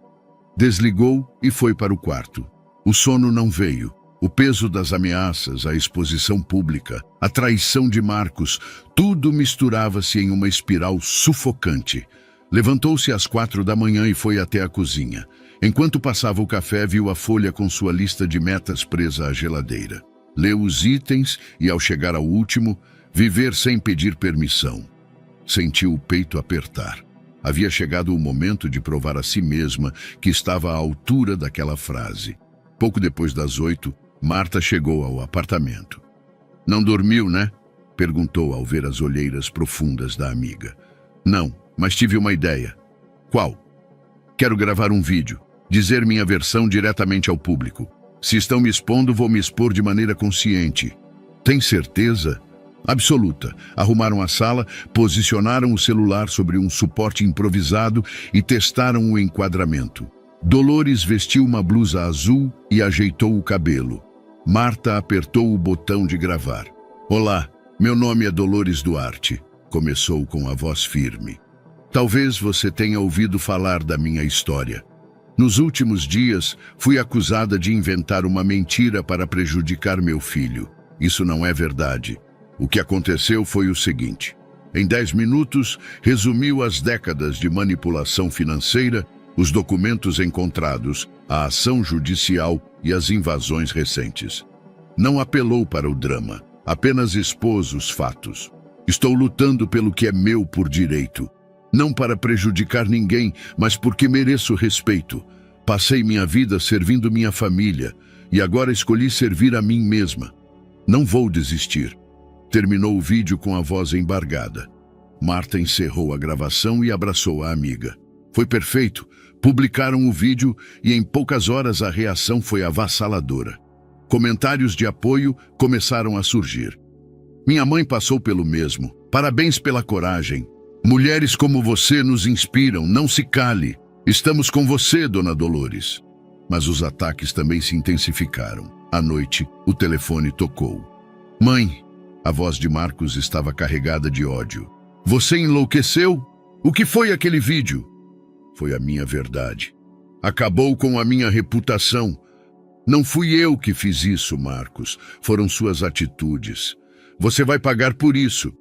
Desligou e foi para o quarto. O sono não veio. O peso das ameaças, a exposição pública, a traição de Marcos, tudo misturava-se em uma espiral sufocante. Levantou-se às 4 da manhã e foi até a cozinha. Enquanto passava o café, viu a folha com sua lista de metas presa à geladeira. Leu os itens e, ao chegar ao último, viver sem pedir permissão. Sentiu o peito apertar. Havia chegado o momento de provar a si mesma que estava à altura daquela frase. Pouco depois das 8, Marta chegou ao apartamento. Não dormiu, né? Perguntou ao ver as olheiras profundas da amiga. Não, mas tive uma ideia. Qual? Quero gravar um vídeo. Dizer minha versão diretamente ao público. Se estão me expondo, vou me expor de maneira consciente. Tem certeza? Absoluta. Arrumaram a sala, posicionaram o celular sobre um suporte improvisado e testaram o enquadramento. Dolores vestiu uma blusa azul e ajeitou o cabelo. Marta apertou o botão de gravar. Olá, meu nome é Dolores Duarte, começou com a voz firme. Talvez você tenha ouvido falar da minha história. Nos últimos dias, fui acusada de inventar uma mentira para prejudicar meu filho. Isso não é verdade. O que aconteceu foi o seguinte. Em 10 minutos, resumiu as décadas de manipulação financeira, os documentos encontrados, a ação judicial e as invasões recentes. Não apelou para o drama, apenas expôs os fatos. Estou lutando pelo que é meu por direito. Não para prejudicar ninguém, mas porque mereço respeito. Passei minha vida servindo minha família e agora escolhi servir a mim mesma. Não vou desistir. Terminou o vídeo com a voz embargada. Marta encerrou a gravação e abraçou a amiga. Foi perfeito. Publicaram o vídeo e em poucas horas a reação foi avassaladora. Comentários de apoio começaram a surgir. Minha mãe passou pelo mesmo. Parabéns pela coragem. Mulheres como você nos inspiram, não se cale. Estamos com você, Dona Dolores. Mas os ataques também se intensificaram. À noite, o telefone tocou. Mãe, a voz de Marcos estava carregada de ódio. Você enlouqueceu? O que foi aquele vídeo? Foi a minha verdade. Acabou com a minha reputação. Não fui eu que fiz isso, Marcos. Foram suas atitudes. Você vai pagar por isso.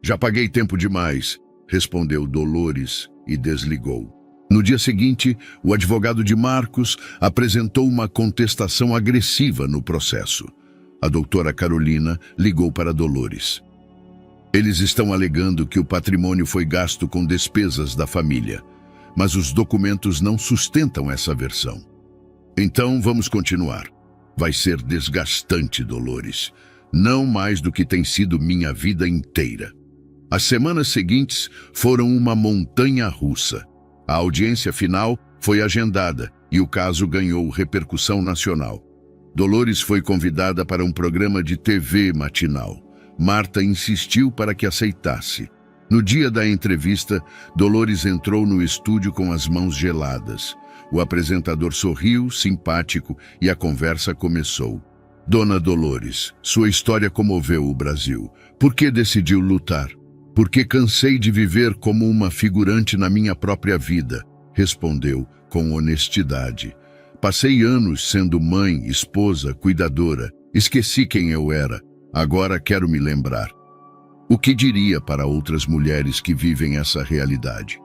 Já paguei tempo demais, respondeu Dolores e desligou. No dia seguinte, o advogado de Marcos apresentou uma contestação agressiva no processo. A doutora Carolina ligou para Dolores. Eles estão alegando que o patrimônio foi gasto com despesas da família, mas os documentos não sustentam essa versão. Então vamos continuar. Vai ser desgastante, Dolores. Não mais do que tem sido minha vida inteira. As semanas seguintes foram uma montanha-russa. A audiência final foi agendada e o caso ganhou repercussão nacional. Dolores foi convidada para um programa de TV matinal. Marta insistiu para que aceitasse. No dia da entrevista, Dolores entrou no estúdio com as mãos geladas. O apresentador sorriu, simpático, e a conversa começou. Dona Dolores, sua história comoveu o Brasil. Por que decidiu lutar? Porque cansei de viver como uma figurante na minha própria vida, respondeu com honestidade. Passei anos sendo mãe, esposa, cuidadora. Esqueci quem eu era. Agora quero me lembrar. O que diria para outras mulheres que vivem essa realidade?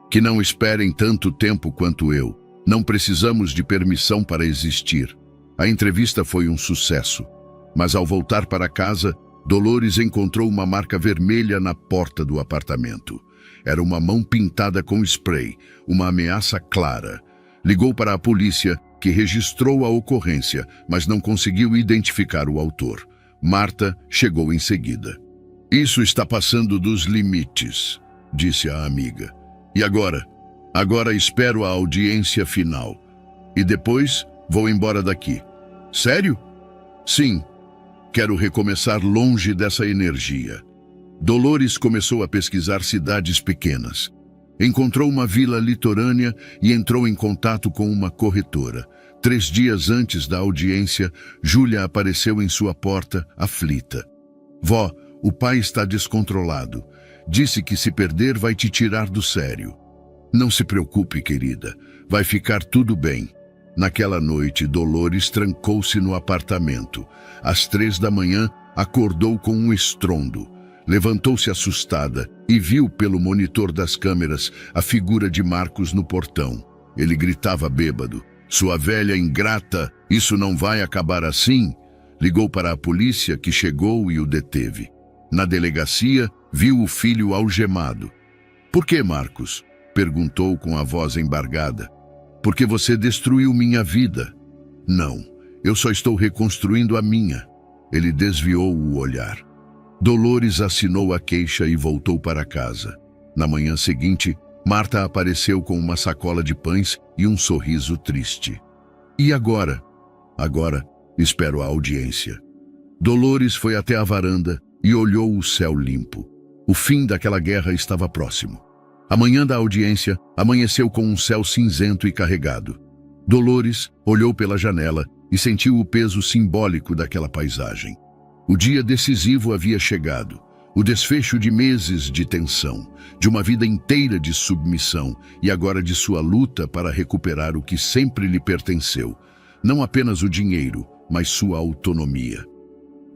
Que não esperem tanto tempo quanto eu. Não precisamos de permissão para existir. A entrevista foi um sucesso, mas ao voltar para casa, Dolores encontrou uma marca vermelha na porta do apartamento. Era uma mão pintada com spray, uma ameaça clara. Ligou para a polícia, que registrou a ocorrência, mas não conseguiu identificar o autor. Marta chegou em seguida. Isso está passando dos limites, disse a amiga. E agora? Agora espero a audiência final. E depois vou embora daqui. Sério? Sim. Quero recomeçar longe dessa energia. Dolores começou a pesquisar cidades pequenas. Encontrou uma vila litorânea e entrou em contato com uma corretora. 3 dias antes da audiência, Júlia apareceu em sua porta, aflita. Vó, o pai está descontrolado. Disse que se perder vai te tirar do sério. Não se preocupe, querida. Vai ficar tudo bem. Naquela noite, Dolores trancou-se no apartamento. Às 3 da manhã, acordou com um estrondo. Levantou-se assustada e viu pelo monitor das câmeras a figura de Marcos no portão. Ele gritava bêbado. Sua velha ingrata, isso não vai acabar assim? Ligou para a polícia, que chegou e o deteve. Na delegacia, viu o filho algemado. Por que, Marcos? Perguntou com a voz embargada. Porque você destruiu minha vida. Não, eu só estou reconstruindo a minha. Ele desviou o olhar. Dolores assinou a queixa e voltou para casa. Na manhã seguinte, Marta apareceu com uma sacola de pães e um sorriso triste. E agora? Agora, espero a audiência. Dolores foi até a varanda e olhou o céu limpo. O fim daquela guerra estava próximo. A manhã da audiência amanheceu com um céu cinzento e carregado. Dolores olhou pela janela e sentiu o peso simbólico daquela paisagem. O dia decisivo havia chegado. O desfecho de meses de tensão, de uma vida inteira de submissão e agora de sua luta para recuperar o que sempre lhe pertenceu. Não apenas o dinheiro, mas sua autonomia.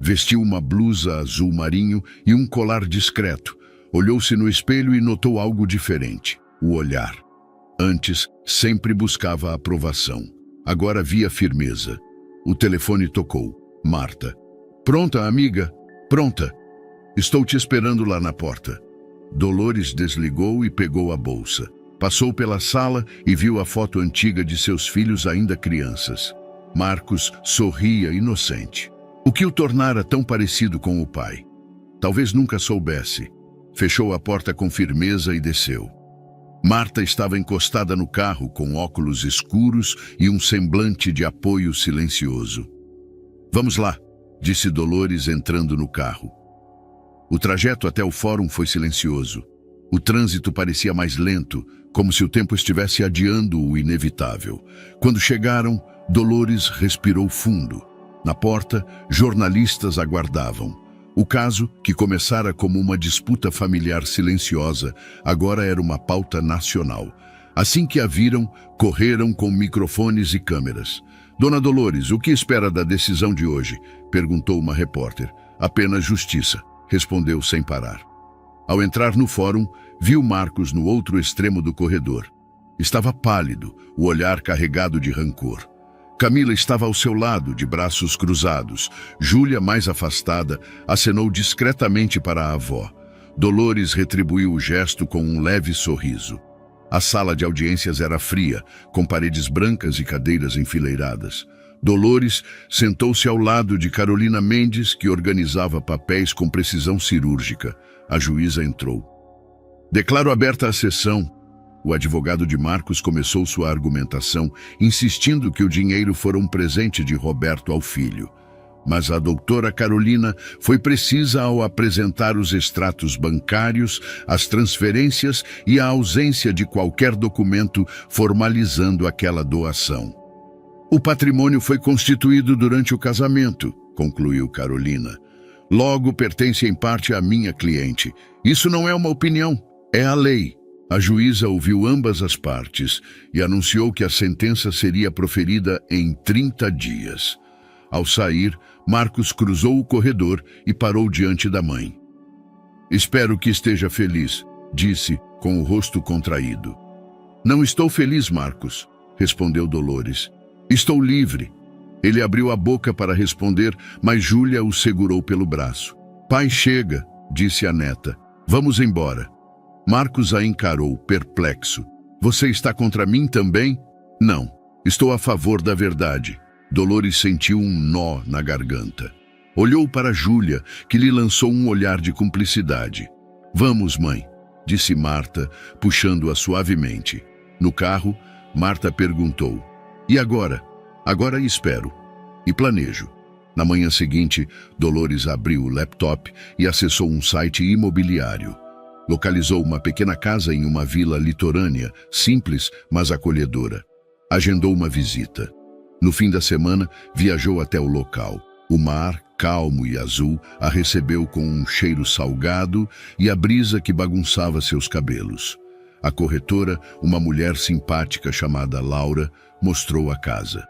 Vestiu uma blusa azul marinho e um colar discreto. Olhou-se no espelho e notou algo diferente: o olhar. Antes, sempre buscava a aprovação. Agora via firmeza. O telefone tocou. Marta. Pronta, amiga? Pronta. Estou te esperando lá na porta. Dolores desligou e pegou a bolsa. Passou pela sala e viu a foto antiga de seus filhos ainda crianças. Marcos sorria inocente. O que o tornara tão parecido com o pai? Talvez nunca soubesse. Fechou a porta com firmeza e desceu. Marta estava encostada no carro com óculos escuros e um semblante de apoio silencioso. Vamos lá, disse Dolores entrando no carro. O trajeto até o fórum foi silencioso. O trânsito parecia mais lento, como se o tempo estivesse adiando o inevitável. Quando chegaram, Dolores respirou fundo. Na porta, jornalistas aguardavam. O caso, que começara como uma disputa familiar silenciosa, agora era uma pauta nacional. Assim que a viram, correram com microfones e câmeras. Dona Dolores, o que espera da decisão de hoje? Perguntou uma repórter. Apenas justiça, respondeu sem parar. Ao entrar no fórum, viu Marcos no outro extremo do corredor. Estava pálido, o olhar carregado de rancor. Camila estava ao seu lado, de braços cruzados. Júlia, mais afastada, acenou discretamente para a avó. Dolores retribuiu o gesto com um leve sorriso. A sala de audiências era fria, com paredes brancas e cadeiras enfileiradas. Dolores sentou-se ao lado de Carolina Mendes, que organizava papéis com precisão cirúrgica. A juíza entrou. Declaro aberta a sessão. O advogado de Marcos começou sua argumentação, insistindo que o dinheiro fora um presente de Roberto ao filho. Mas a doutora Carolina foi precisa ao apresentar os extratos bancários, as transferências e a ausência de qualquer documento formalizando aquela doação. O patrimônio foi constituído durante o casamento, concluiu Carolina. Logo pertence em parte à minha cliente. Isso não é uma opinião, é a lei. A juíza ouviu ambas as partes e anunciou que a sentença seria proferida em 30 dias. Ao sair, Marcos cruzou o corredor e parou diante da mãe. Espero que esteja feliz, disse, com o rosto contraído. Não estou feliz, Marcos, respondeu Dolores. Estou livre. Ele abriu a boca para responder, mas Júlia o segurou pelo braço. Pai, chega, disse a neta. Vamos embora. Marcos a encarou, perplexo. Você está contra mim também? Não. Estou a favor da verdade. Dolores sentiu um nó na garganta. Olhou para Júlia, que lhe lançou um olhar de cumplicidade. Vamos, mãe, disse Marta, puxando-a suavemente. No carro, Marta perguntou. E agora? Agora espero. E planejo. Na manhã seguinte, Dolores abriu o laptop e acessou um site imobiliário. Localizou uma pequena casa em uma vila litorânea, simples, mas acolhedora. Agendou uma visita. No fim da semana, viajou até o local. O mar, calmo e azul, a recebeu com um cheiro salgado e a brisa que bagunçava seus cabelos. A corretora, uma mulher simpática chamada Laura, mostrou a casa.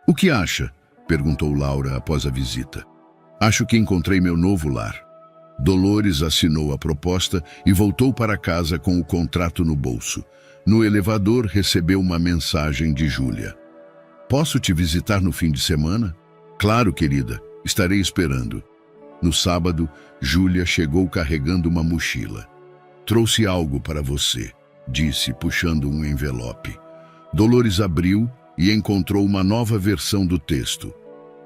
O que acha? Perguntou Laura após a visita. Acho que encontrei meu novo lar. Dolores assinou a proposta e voltou para casa com o contrato no bolso. No elevador, recebeu uma mensagem de Júlia. Posso te visitar no fim de semana? Claro, querida. Estarei esperando. No sábado, Júlia chegou carregando uma mochila. Trouxe algo para você, disse, puxando um envelope. Dolores abriu e encontrou uma nova versão do texto.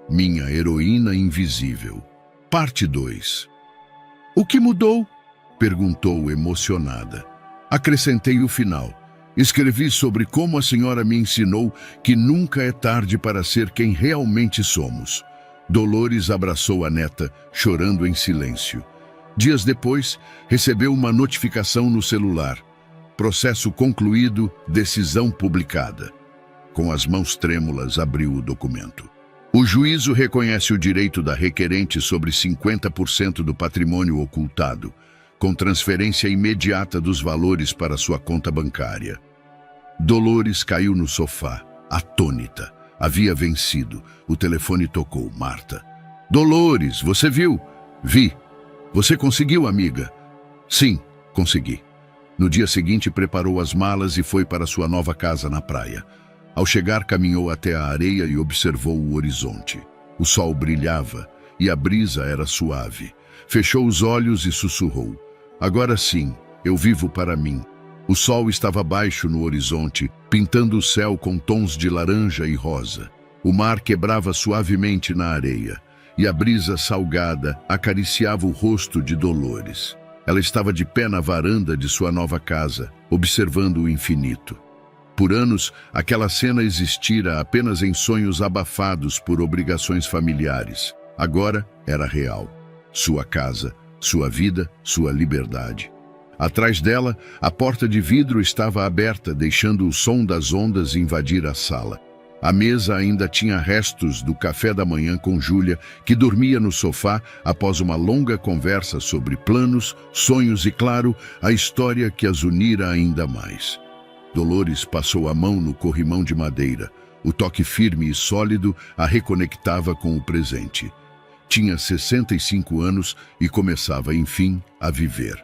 Minha heroína invisível. Parte 2. O que mudou? Perguntou emocionada. Acrescentei o final. Escrevi sobre como a senhora me ensinou que nunca é tarde para ser quem realmente somos. Dolores abraçou a neta, chorando em silêncio. Dias depois, recebeu uma notificação no celular. Processo concluído, decisão publicada. Com as mãos trêmulas, abriu o documento. O juízo reconhece o direito da requerente sobre 50% do patrimônio ocultado, com transferência imediata dos valores para sua conta bancária. Dolores caiu no sofá, atônita. Havia vencido. O telefone tocou. Marta. Dolores, você viu? Vi. Você conseguiu, amiga? Sim, consegui. No dia seguinte, preparou as malas e foi para sua nova casa na praia. Ao chegar, caminhou até a areia e observou o horizonte. O sol brilhava e a brisa era suave. Fechou os olhos e sussurrou. Agora sim, eu vivo para mim. O sol estava baixo no horizonte, pintando o céu com tons de laranja e rosa. O mar quebrava suavemente na areia, e a brisa salgada acariciava o rosto de Dolores. Ela estava de pé na varanda de sua nova casa, observando o infinito. Por anos, aquela cena existira apenas em sonhos abafados por obrigações familiares. Agora era real. Sua casa, sua vida, sua liberdade. Atrás dela, a porta de vidro estava aberta, deixando o som das ondas invadir a sala. A mesa ainda tinha restos do café da manhã com Júlia, que dormia no sofá após uma longa conversa sobre planos, sonhos e, claro, a história que as unira ainda mais. Dolores passou a mão no corrimão de madeira. O toque firme e sólido a reconectava com o presente. Tinha 65 anos e começava, enfim, a viver.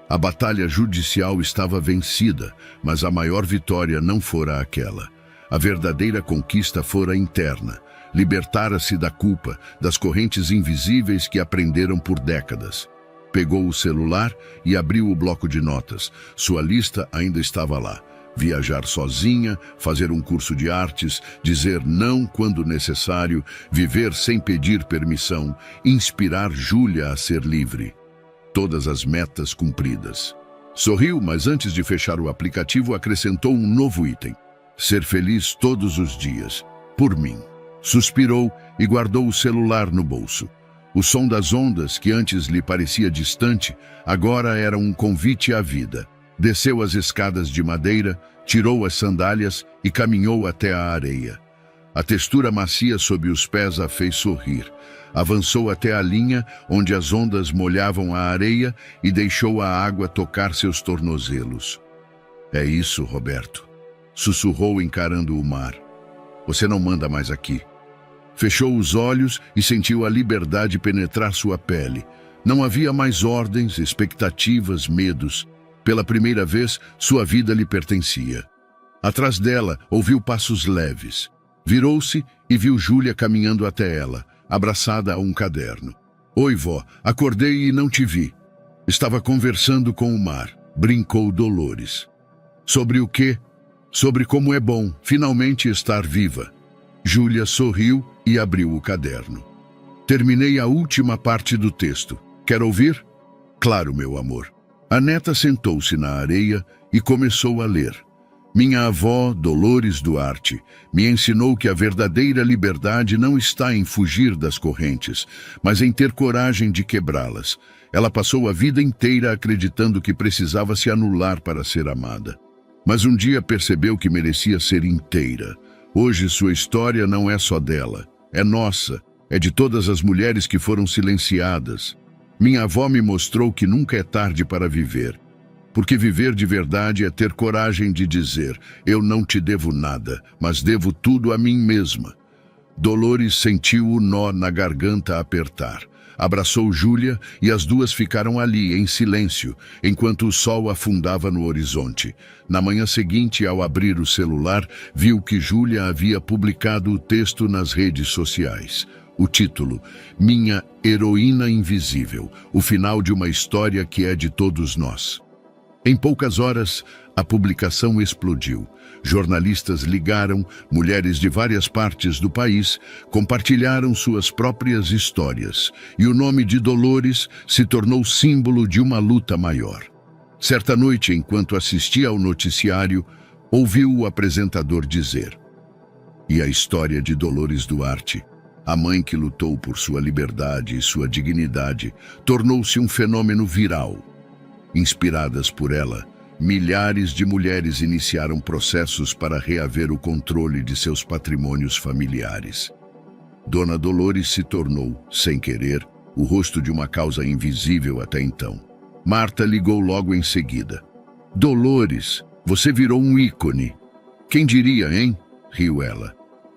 A batalha judicial estava vencida, mas a maior vitória não fora aquela. A verdadeira conquista fora interna. Libertara-se da culpa, das correntes invisíveis que aprenderam por décadas. Pegou o celular e abriu o bloco de notas. Sua lista ainda estava lá. Viajar sozinha, fazer um curso de artes, dizer não quando necessário, viver sem pedir permissão, inspirar Júlia a ser livre. Todas as metas cumpridas. Sorriu, mas antes de fechar o aplicativo, acrescentou um novo item. Ser feliz todos os dias. Por mim. Suspirou e guardou o celular no bolso. O som das ondas, que antes lhe parecia distante, agora era um convite à vida. Desceu as escadas de madeira, tirou as sandálias e caminhou até a areia. A textura macia sob os pés a fez sorrir. Avançou até a linha, onde as ondas molhavam a areia e deixou a água tocar seus tornozelos. É isso, Roberto. Sussurrou encarando o mar. Você não manda mais aqui. Fechou os olhos e sentiu a liberdade penetrar sua pele. Não havia mais ordens, expectativas, medos. Pela primeira vez, sua vida lhe pertencia. Atrás dela, ouviu passos leves. Virou-se e viu Júlia caminhando até ela, abraçada a um caderno. Oi, vó, acordei e não te vi. Estava conversando com o mar, brincou Dolores. Sobre o quê? Sobre como é bom, finalmente, estar viva. Júlia sorriu e abriu o caderno. Terminei a última parte do texto. Quer ouvir? Claro, meu amor. A neta sentou-se na areia e começou a ler. Minha avó, Dolores Duarte, me ensinou que a verdadeira liberdade não está em fugir das correntes, mas em ter coragem de quebrá-las. Ela passou a vida inteira acreditando que precisava se anular para ser amada. Mas um dia percebeu que merecia ser inteira. Hoje sua história não é só dela, é nossa, é de todas as mulheres que foram silenciadas. Minha avó me mostrou que nunca é tarde para viver. Porque viver de verdade é ter coragem de dizer, eu não te devo nada, mas devo tudo a mim mesma. Dolores sentiu o nó na garganta apertar. Abraçou Júlia e as duas ficaram ali, em silêncio, enquanto o sol afundava no horizonte. Na manhã seguinte, ao abrir o celular, viu que Júlia havia publicado o texto nas redes sociais. O título, Minha Heroína Invisível, o final de uma história que é de todos nós. Em poucas horas, a publicação explodiu. Jornalistas ligaram, mulheres de várias partes do país compartilharam suas próprias histórias, e o nome de Dolores se tornou símbolo de uma luta maior. Certa noite, enquanto assistia ao noticiário, Ouviu o apresentador dizer. E a história de Dolores Duarte, a mãe que lutou por sua liberdade e sua dignidade, tornou-se um fenômeno viral. Inspiradas por ela, milhares de mulheres iniciaram processos para reaver o controle de seus patrimônios familiares. Dona Dolores se tornou, sem querer, o rosto de uma causa invisível até então. Marta ligou logo em seguida. Dolores, você virou um ícone. Quem diria, hein? Riu ela.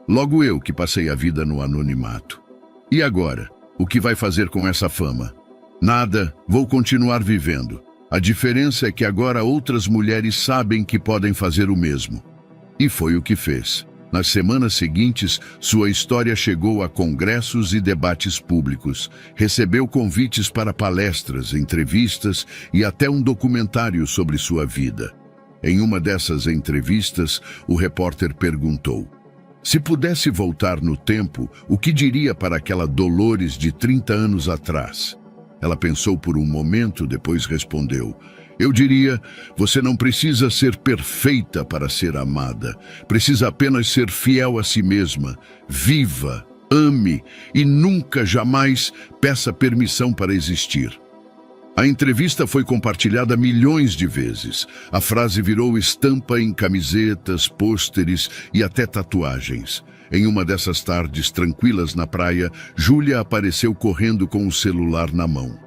Logo eu que passei a vida no anonimato. E agora? O que vai fazer com essa fama? Nada, vou continuar vivendo. A diferença é que agora outras mulheres sabem que podem fazer o mesmo. E foi o que fez. Nas semanas seguintes, sua história chegou a congressos e debates públicos. Recebeu convites para palestras, entrevistas e até um documentário sobre sua vida. Em uma dessas entrevistas, o repórter perguntou: se pudesse voltar no tempo, o que diria para aquela Dolores de 30 anos atrás? Ela pensou por um momento, depois respondeu: eu diria, você não precisa ser perfeita para ser amada. Precisa apenas ser fiel a si mesma. Viva, ame e nunca, jamais peça permissão para existir. A entrevista foi compartilhada milhões de vezes. A frase virou estampa em camisetas, pôsteres e até tatuagens. Em uma dessas tardes tranquilas na praia, Júlia apareceu correndo com o celular na mão.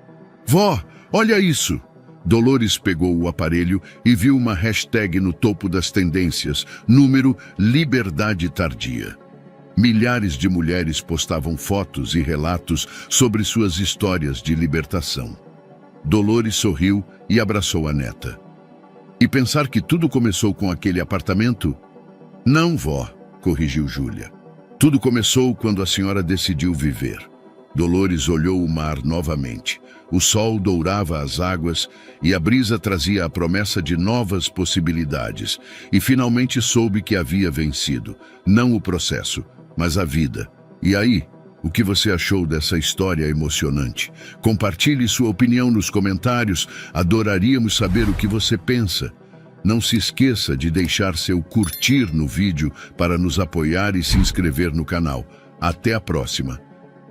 Vó, olha isso! Dolores pegou o aparelho e viu uma hashtag no topo das tendências, número Liberdade Tardia. Milhares de mulheres postavam fotos e relatos sobre suas histórias de libertação. Dolores sorriu e abraçou a neta. E pensar que tudo começou com aquele apartamento? Não, vó, corrigiu Júlia. Tudo começou quando a senhora decidiu viver. Dolores olhou o mar novamente. O sol dourava as águas e a brisa trazia a promessa de novas possibilidades. E finalmente soube que havia vencido, não o processo, mas a vida. E aí, o que você achou dessa história emocionante? Compartilhe sua opinião nos comentários, adoraríamos saber o que você pensa. Não se esqueça de deixar seu curtir no vídeo para nos apoiar e se inscrever no canal. Até a próxima!